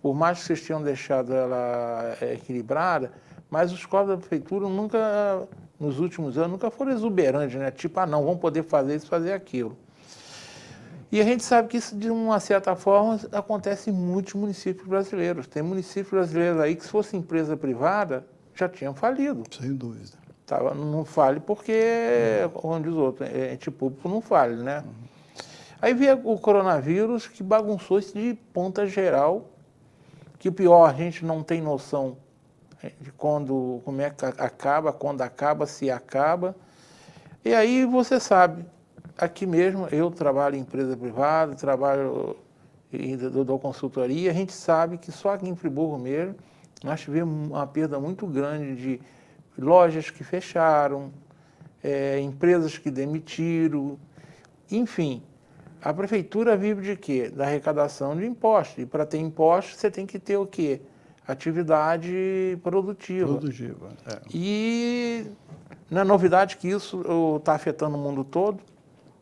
por mais que vocês tenham deixado ela equilibrada, mas os cofres da prefeitura nunca, nos últimos anos, nunca foram exuberantes, né? Tipo, não, vamos poder fazer isso, fazer aquilo. E a gente sabe que isso, de uma certa forma, acontece em muitos municípios brasileiros. Tem municípios brasileiros aí que, se fosse empresa privada, já tinham falido. Sem dúvida. Não fale porque, como diz o outro, ente público não fale, né? Aí veio o coronavírus, que bagunçou isso de ponta geral, que o pior, a gente não tem noção de como é que acaba, quando acaba, se acaba. E aí você sabe, aqui mesmo, eu trabalho em empresa privada, dou consultoria, a gente sabe que só aqui em Friburgo mesmo, nós tivemos uma perda muito grande de lojas que fecharam, empresas que demitiram, enfim. A prefeitura vive de quê? Da arrecadação de impostos. E para ter impostos, você tem que ter o quê? Atividade produtiva. E não é novidade que isso está afetando o mundo todo.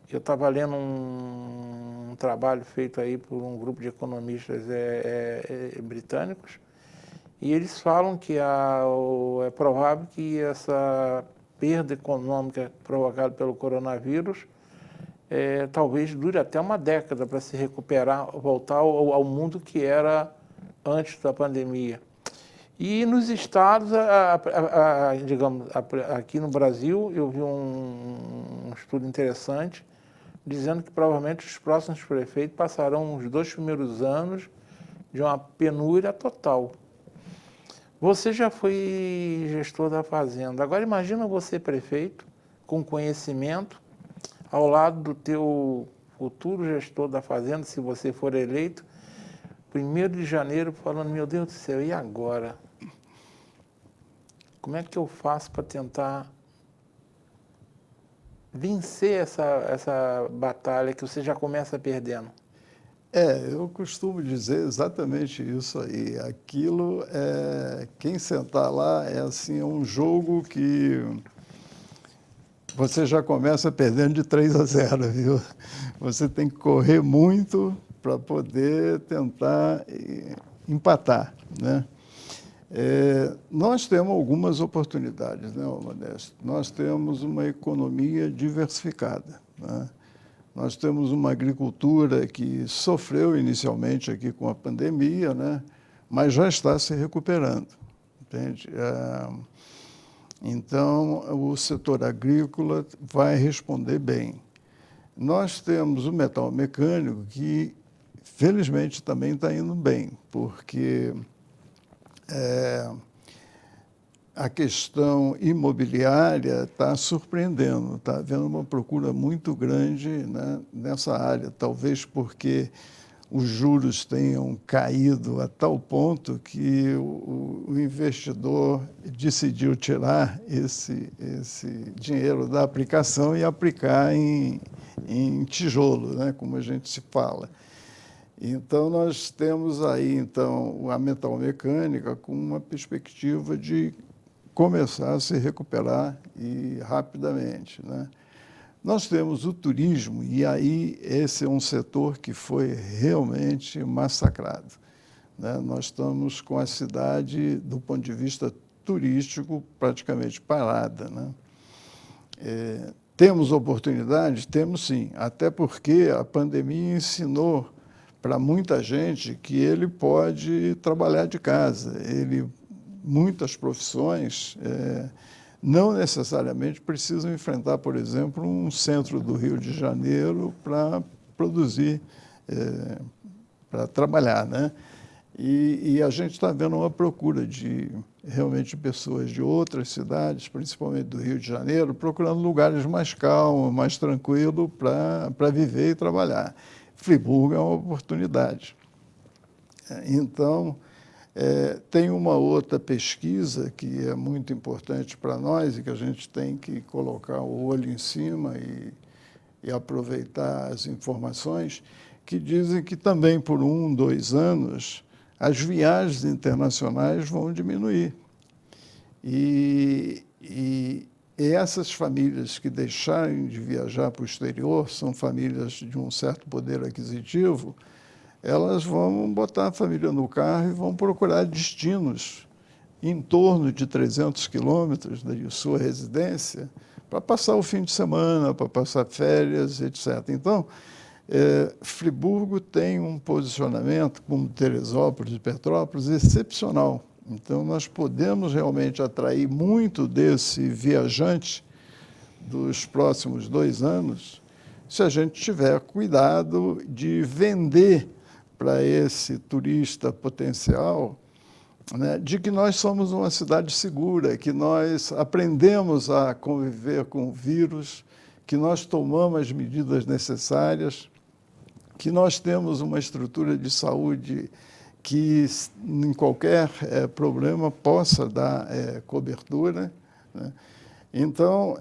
Eu estava lendo um trabalho feito aí por um grupo de economistas britânicos, e eles falam que é provável que essa perda econômica provocada pelo coronavírus talvez dure até uma década para se recuperar, voltar ao mundo que era antes da pandemia. E nos estados, digamos, aqui no Brasil, eu vi um estudo interessante, dizendo que provavelmente os próximos prefeitos passarão os 2 primeiros anos de uma penúria total. Você já foi gestor da fazenda. Agora imagina você prefeito, com conhecimento, ao lado do teu futuro gestor da fazenda, se você for eleito, 1º de janeiro, falando, meu Deus do céu, e agora? Como é que eu faço para tentar vencer essa batalha que você já começa perdendo? Eu costumo dizer exatamente isso aí. Aquilo, quem sentar lá, assim, é um jogo que você já começa perdendo de 3-0, viu? Você tem que correr muito para poder tentar empatar, né? Nós temos algumas oportunidades, né, Modesto? Nós temos uma economia diversificada, né? Nós temos uma agricultura que sofreu inicialmente aqui com a pandemia, né, mas já está se recuperando, entende? Então, o setor agrícola vai responder bem. Nós temos o metal mecânico que, felizmente, também está indo bem, porque a questão imobiliária está surpreendendo, está havendo uma procura muito grande, né, nessa área, talvez porque os juros tenham caído a tal ponto que o investidor decidiu tirar esse dinheiro da aplicação e aplicar em tijolo, né, como a gente se fala. Então, nós temos aí, então, a metal mecânica com uma perspectiva de começar a se recuperar e rapidamente, né? Nós temos o turismo, e aí esse é um setor que foi realmente massacrado, né? Nós estamos com a cidade, do ponto de vista turístico, praticamente parada, né? Temos oportunidades? Temos sim, até porque a pandemia ensinou para muita gente que ele pode trabalhar de casa. Muitas profissões não necessariamente precisam enfrentar, por exemplo, um centro do Rio de Janeiro para produzir, para trabalhar, né? E a gente está vendo uma procura de realmente pessoas de outras cidades, principalmente do Rio de Janeiro, procurando lugares mais calmos, mais tranquilos para viver e trabalhar. Friburgo é uma oportunidade. Então, tem uma outra pesquisa que é muito importante para nós e que a gente tem que colocar o olho em cima e aproveitar as informações, que dizem que também por 1, 2 anos as viagens internacionais vão diminuir. E essas famílias que deixarem de viajar para o exterior, são famílias de um certo poder aquisitivo, elas vão botar a família no carro e vão procurar destinos em torno de 300 quilômetros da sua residência para passar o fim de semana, para passar férias, etc. Então, Friburgo tem um posicionamento, como Teresópolis e Petrópolis, excepcional. Então, nós podemos realmente atrair muito desse viajante dos próximos 2 anos se a gente tiver cuidado de vender para esse turista potencial, né, de que nós somos uma cidade segura, que nós aprendemos a conviver com o vírus, que nós tomamos as medidas necessárias, que nós temos uma estrutura de saúde que, em qualquer problema, possa dar cobertura, né? Então,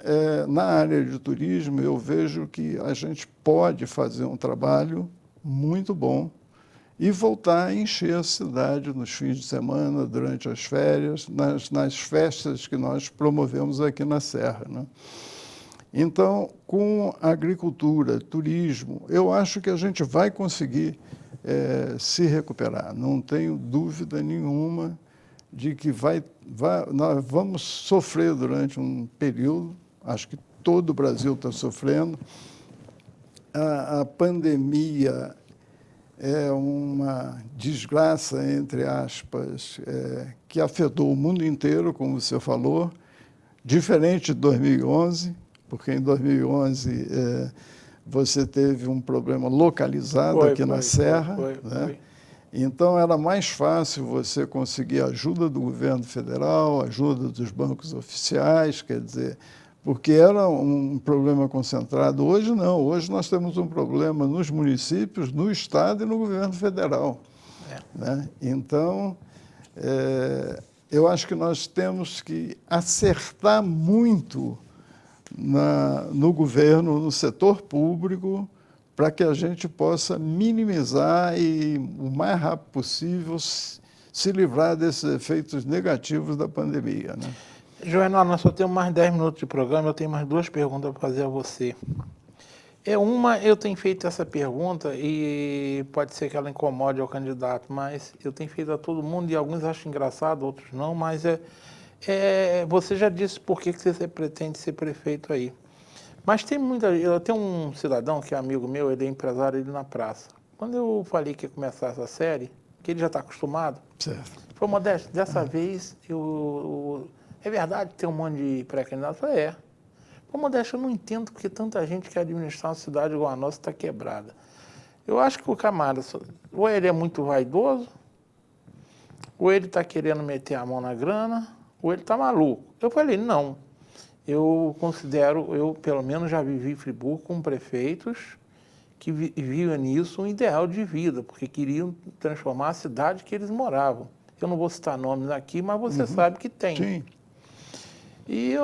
na área de turismo, eu vejo que a gente pode fazer um trabalho muito bom e voltar a encher a cidade nos fins de semana, durante as férias, nas festas que nós promovemos aqui na Serra, né? Então, com agricultura, turismo, eu acho que a gente vai conseguir se recuperar. Não tenho dúvida nenhuma de que nós vamos sofrer durante um período, acho que todo o Brasil está sofrendo. A pandemia é uma desgraça, entre aspas, que afetou o mundo inteiro, como você falou, diferente de 2011, porque em 2011 você teve um problema localizado aqui na Serra, né? Então era mais fácil você conseguir ajuda do governo federal, ajuda dos bancos oficiais, quer dizer, porque era um problema concentrado. Hoje não, hoje nós temos um problema nos municípios, no Estado e no governo federal, né? Então, eu acho que nós temos que acertar muito no governo, no setor público, para que a gente possa minimizar e, o mais rápido possível, se livrar desses efeitos negativos da pandemia, né? Joenal, nós só temos mais 10 minutos de programa, eu tenho mais 2 perguntas para fazer a você. Eu tenho feito essa pergunta e pode ser que ela incomode ao candidato, mas eu tenho feito a todo mundo e alguns acham engraçado, outros não, mas você já disse por que você pretende ser prefeito aí. Mas eu tenho um cidadão que é amigo meu, ele é empresário ali na praça. Quando eu falei que ia começar essa série, que ele já está acostumado, Certo. Foi, Modesto, dessa vez, é verdade que tem um monte de pré-candidato? Eu falei, Pô, Modesto, eu não entendo porque tanta gente quer administrar uma cidade igual a nossa está quebrada. Eu acho que o camarada, ou ele é muito vaidoso, ou ele está querendo meter a mão na grana, ou ele está maluco. Eu falei, não. Eu pelo menos já vivi em Friburgo com prefeitos que viam nisso um ideal de vida, porque queriam transformar a cidade que eles moravam. Eu não vou citar nomes aqui, mas você sabe que tem. Sim. E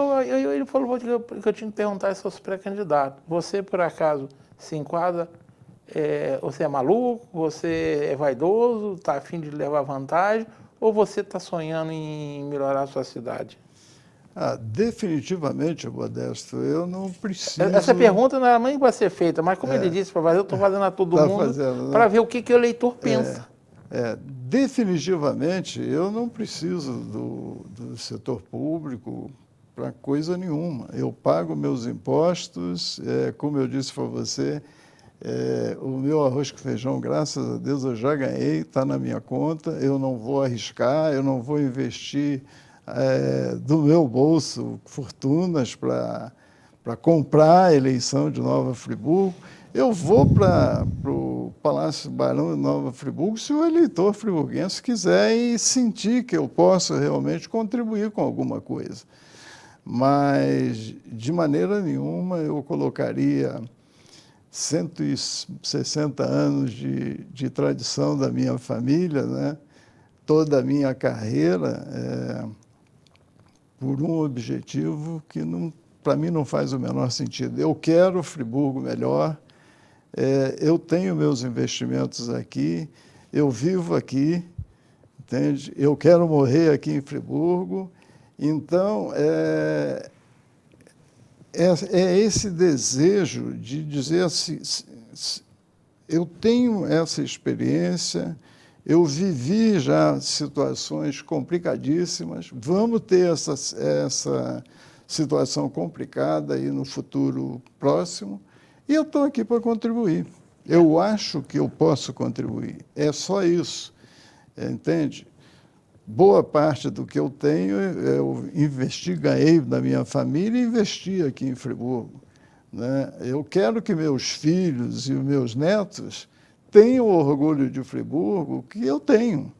ele falou que eu tinha que perguntar se fosse pré-candidato. Você, por acaso, se enquadra, você é maluco, você é vaidoso, está a fim de levar vantagem, ou você está sonhando em melhorar a sua cidade? Definitivamente, Modesto, eu não preciso... Essa pergunta não era nem para ser feita, mas como ele disse para fazer, eu estou fazendo a todo mundo para ver o que o eleitor pensa. Definitivamente, eu não preciso do setor público para coisa nenhuma. Eu pago meus impostos, como eu disse para você, O meu arroz com feijão, graças a Deus, eu já ganhei, está na minha conta, eu não vou arriscar, eu não vou investir do meu bolso fortunas para comprar a eleição de Nova Friburgo. Eu vou para o Palácio Barão de Nova Friburgo se o eleitor friburguense quiser e sentir que eu posso realmente contribuir com alguma coisa. Mas, de maneira nenhuma, eu colocaria 160 anos de tradição da minha família, né? Toda a minha carreira, por um objetivo que, para mim, não faz o menor sentido. Eu quero Friburgo melhor, eu tenho meus investimentos aqui, eu vivo aqui, entende? Eu quero morrer aqui em Friburgo. Então, esse desejo de dizer assim, eu tenho essa experiência, eu vivi já situações complicadíssimas, vamos ter essa situação complicada aí no futuro próximo, e eu estou aqui para contribuir. Eu acho que eu posso contribuir, é só isso, entende? Boa parte do que eu tenho, eu investi, ganhei da minha família e investi aqui em Friburgo, né? Eu quero que meus filhos e meus netos tenham o orgulho de Friburgo que eu tenho,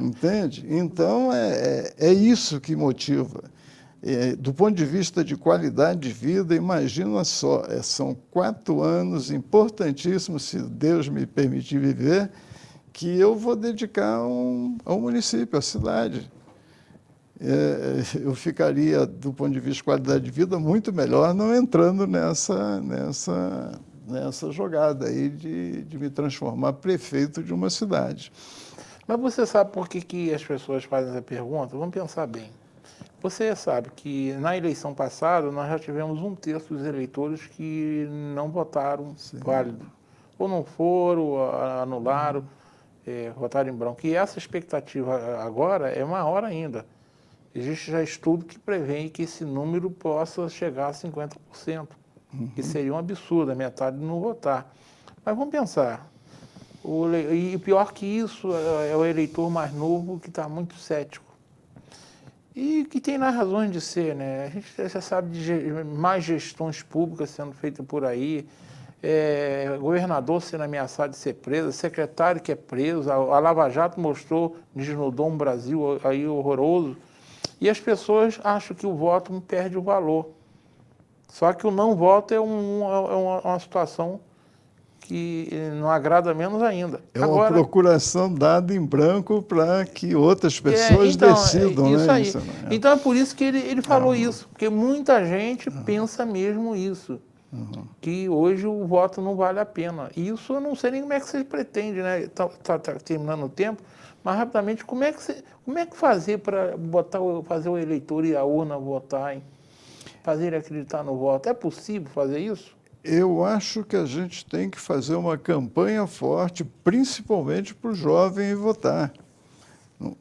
entende? Então, é isso que motiva. Do ponto de vista de qualidade de vida, imagina só, são 4 anos importantíssimos, se Deus me permitir viver, que eu vou dedicar ao município, à cidade. Eu ficaria, do ponto de vista de qualidade de vida, muito melhor não entrando nessa jogada aí de me transformar prefeito de uma cidade. Mas você sabe por que as pessoas fazem essa pergunta? Vamos pensar bem. Você sabe que na eleição passada nós já tivemos 1/3 dos eleitores que não votaram válido. Ou não foram, anularam, votaram em branco. E essa expectativa agora é maior ainda. Existe já estudo que prevê que esse número possa chegar a 50%. Que seria um absurdo, a metade não votar. Mas vamos pensar. E pior que isso é o eleitor mais novo que está muito cético. E que tem nas razões de ser, né? A gente já sabe de mais gestões públicas sendo feitas por aí, governador sendo ameaçado de ser preso, secretário que é preso, a Lava Jato mostrou, desnudou um Brasil aí horroroso, e as pessoas acham que o voto perde o valor. Só que o não voto é uma situação que não agrada menos ainda. É uma procuração dada em branco para que outras pessoas decidam, isso né? Aí. Então é por isso que ele falou isso, porque muita gente pensa mesmo isso, que hoje o voto não vale a pena. E isso eu não sei nem como é que você pretende, né? Tá terminando o tempo, mas rapidamente, como é que fazer para fazer o eleitor ir à urna votar, hein? Fazer ele acreditar no voto? É possível fazer isso? Eu acho que a gente tem que fazer uma campanha forte, principalmente para o jovem votar,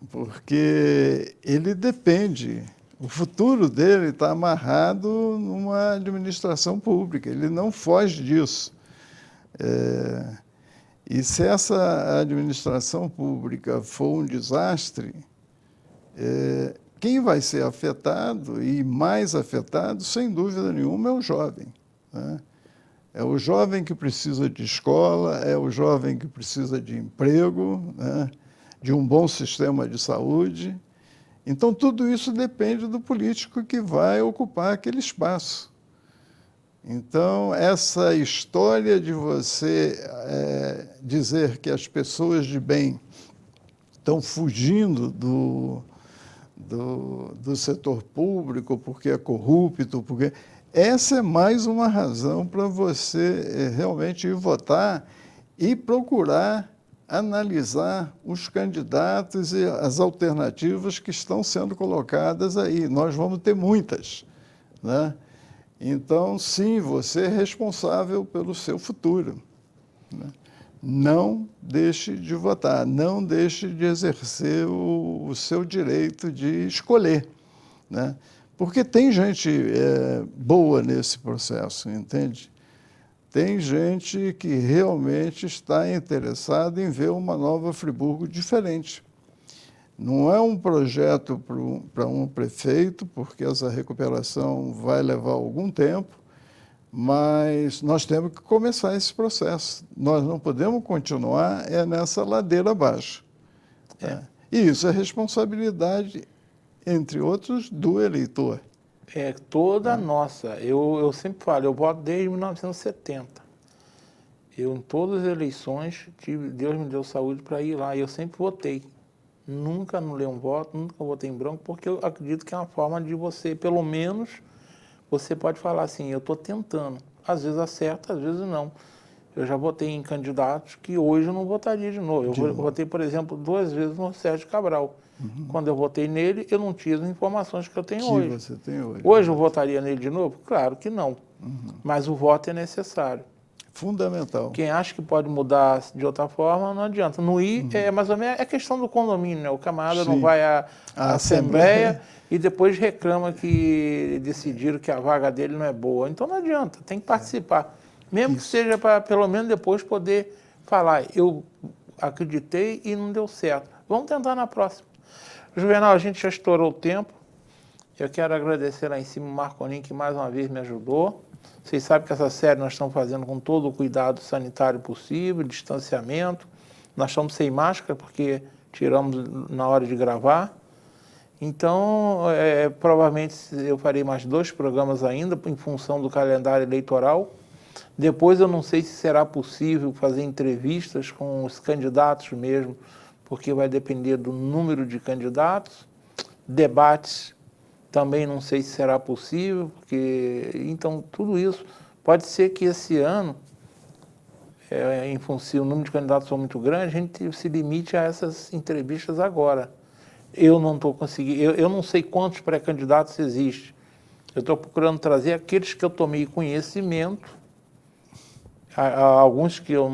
porque ele depende, o futuro dele está amarrado numa administração pública, ele não foge disso. E se essa administração pública for um desastre, quem vai ser afetado, e mais afetado, sem dúvida nenhuma, é o jovem, né? É o jovem que precisa de escola, é o jovem que precisa de emprego, né? De um bom sistema de saúde. Então, tudo isso depende do político que vai ocupar aquele espaço. Então, essa história de você dizer que as pessoas de bem estão fugindo do setor público porque é corrupto, porque... Essa é mais uma razão para você realmente ir votar e procurar analisar os candidatos e as alternativas que estão sendo colocadas aí. Nós vamos ter muitas, né? Então, sim, você é responsável pelo seu futuro, né? Não deixe de votar, não deixe de exercer o seu direito de escolher, né? Porque tem gente boa nesse processo, entende? Tem gente que realmente está interessada em ver uma Nova Friburgo diferente. Não é um projeto para um prefeito, porque essa recuperação vai levar algum tempo, mas nós temos que começar esse processo. Nós não podemos continuar nessa ladeira abaixo. E isso é responsabilidade, entre outros, do eleitor. É toda nossa. Eu sempre falo, eu voto desde 1970. Eu, em todas as eleições, Deus me deu saúde para ir lá. E eu sempre votei. Nunca anulei um voto, nunca votei em branco, porque eu acredito que é uma forma de você, pelo menos, você pode falar assim, eu estou tentando. Às vezes acerta, às vezes não. Eu já votei em candidatos que hoje eu não votaria de novo. Eu votei, por exemplo, 2 vezes no Sérgio Cabral. Quando eu votei nele, eu não tinha as informações que eu tenho hoje. Você tem hoje. Hoje eu votaria nele de novo? Claro que não. Mas o voto é necessário. Fundamental. Quem acha que pode mudar de outra forma, não adianta. No ir, é mais ou menos é questão do condomínio, né? O camarada não vai à assembleia e depois reclama que decidiram que a vaga dele não é boa. Então não adianta, tem que participar. Mesmo que seja para, pelo menos depois, poder falar, eu acreditei e não deu certo. Vamos tentar na próxima. Juvenal, a gente já estourou o tempo. Eu quero agradecer lá em cima o Marconim, que mais uma vez me ajudou. Vocês sabem que essa série nós estamos fazendo com todo o cuidado sanitário possível, distanciamento. Nós estamos sem máscara, porque tiramos na hora de gravar. Então, provavelmente eu farei mais 2 programas ainda, em função do calendário eleitoral. Depois eu não sei se será possível fazer entrevistas com os candidatos mesmo, porque vai depender do número de candidatos. Debates também não sei se será possível, porque então tudo isso pode ser que esse ano, em função, o número de candidatos for muito grande, a gente se limite a essas entrevistas agora. Eu não estou conseguindo, eu não sei quantos pré-candidatos existem. Eu estou procurando trazer aqueles que eu tomei conhecimento, alguns que eu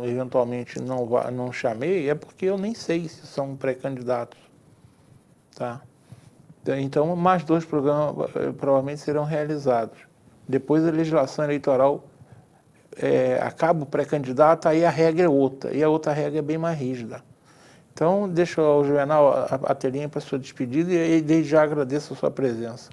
eventualmente não chamei, é porque eu nem sei se são pré-candidatos. Tá? Então, mais 2 programas provavelmente serão realizados. Depois a legislação eleitoral acaba o pré-candidato, aí a regra é outra, e a outra regra é bem mais rígida. Então, deixa o Juvenal a telinha para a sua despedida e desde já agradeço a sua presença.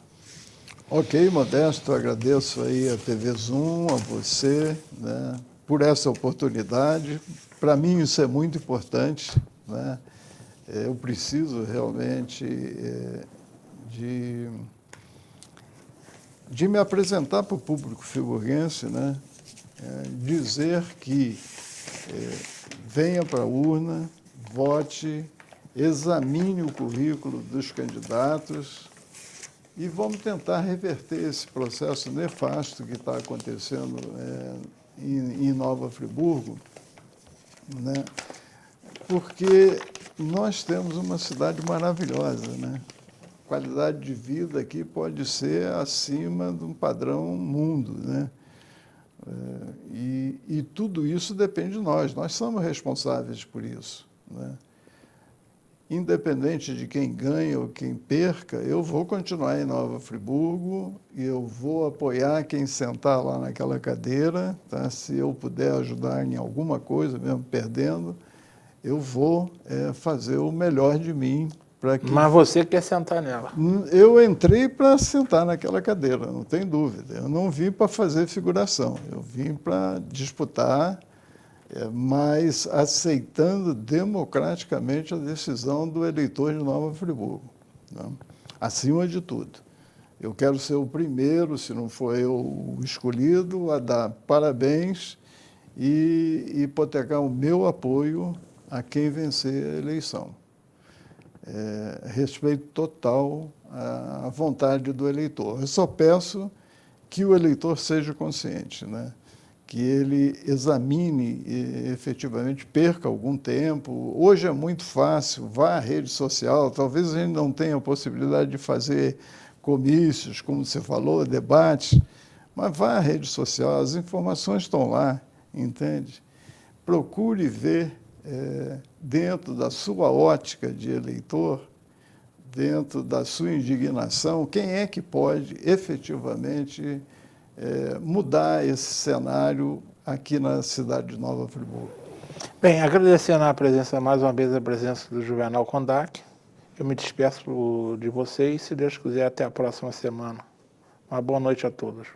Ok, Modesto, agradeço aí a TV Zoom, a você, né, por essa oportunidade. Para mim isso é muito importante, né? Eu preciso realmente de me apresentar para o público friburguense, né? Dizer que venha para a urna, vote, examine o currículo dos candidatos e vamos tentar reverter esse processo nefasto que está acontecendo em Nova Friburgo, né? Porque nós temos uma cidade maravilhosa, né? A qualidade de vida aqui pode ser acima de um padrão mundo, né? E tudo isso depende de nós somos responsáveis por isso, né? Independente de quem ganha ou quem perca, eu vou continuar em Nova Friburgo e eu vou apoiar quem sentar lá naquela cadeira, tá? Se eu puder ajudar em alguma coisa, mesmo perdendo, eu vou fazer o melhor de mim para que... Mas você quer sentar nela? Eu entrei para sentar naquela cadeira, não tem dúvida. Eu não vim para fazer figuração, eu vim para disputar, mas aceitando democraticamente a decisão do eleitor de Nova Friburgo, né? Acima de tudo. Eu quero ser o primeiro, se não for eu o escolhido, a dar parabéns e hipotecar o meu apoio a quem vencer a eleição. Respeito total à vontade do eleitor. Eu só peço que o eleitor seja consciente, né? Que ele examine e efetivamente perca algum tempo. Hoje é muito fácil, vá à rede social, talvez a gente não tenha a possibilidade de fazer comícios, como você falou, debates, mas vá à rede social, as informações estão lá, entende? Procure ver, dentro da sua ótica de eleitor, dentro da sua indignação, quem é que pode efetivamente mudar esse cenário aqui na cidade de Nova Friburgo. Bem, agradecendo a presença, mais uma vez, a presença do Juvenal Kondak. Eu me despeço de vocês, se Deus quiser, até a próxima semana. Uma boa noite a todos.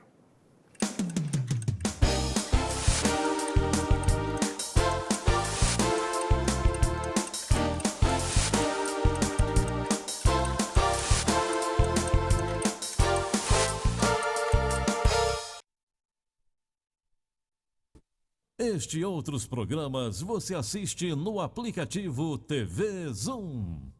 Este e outros programas você assiste no aplicativo TV Zoom.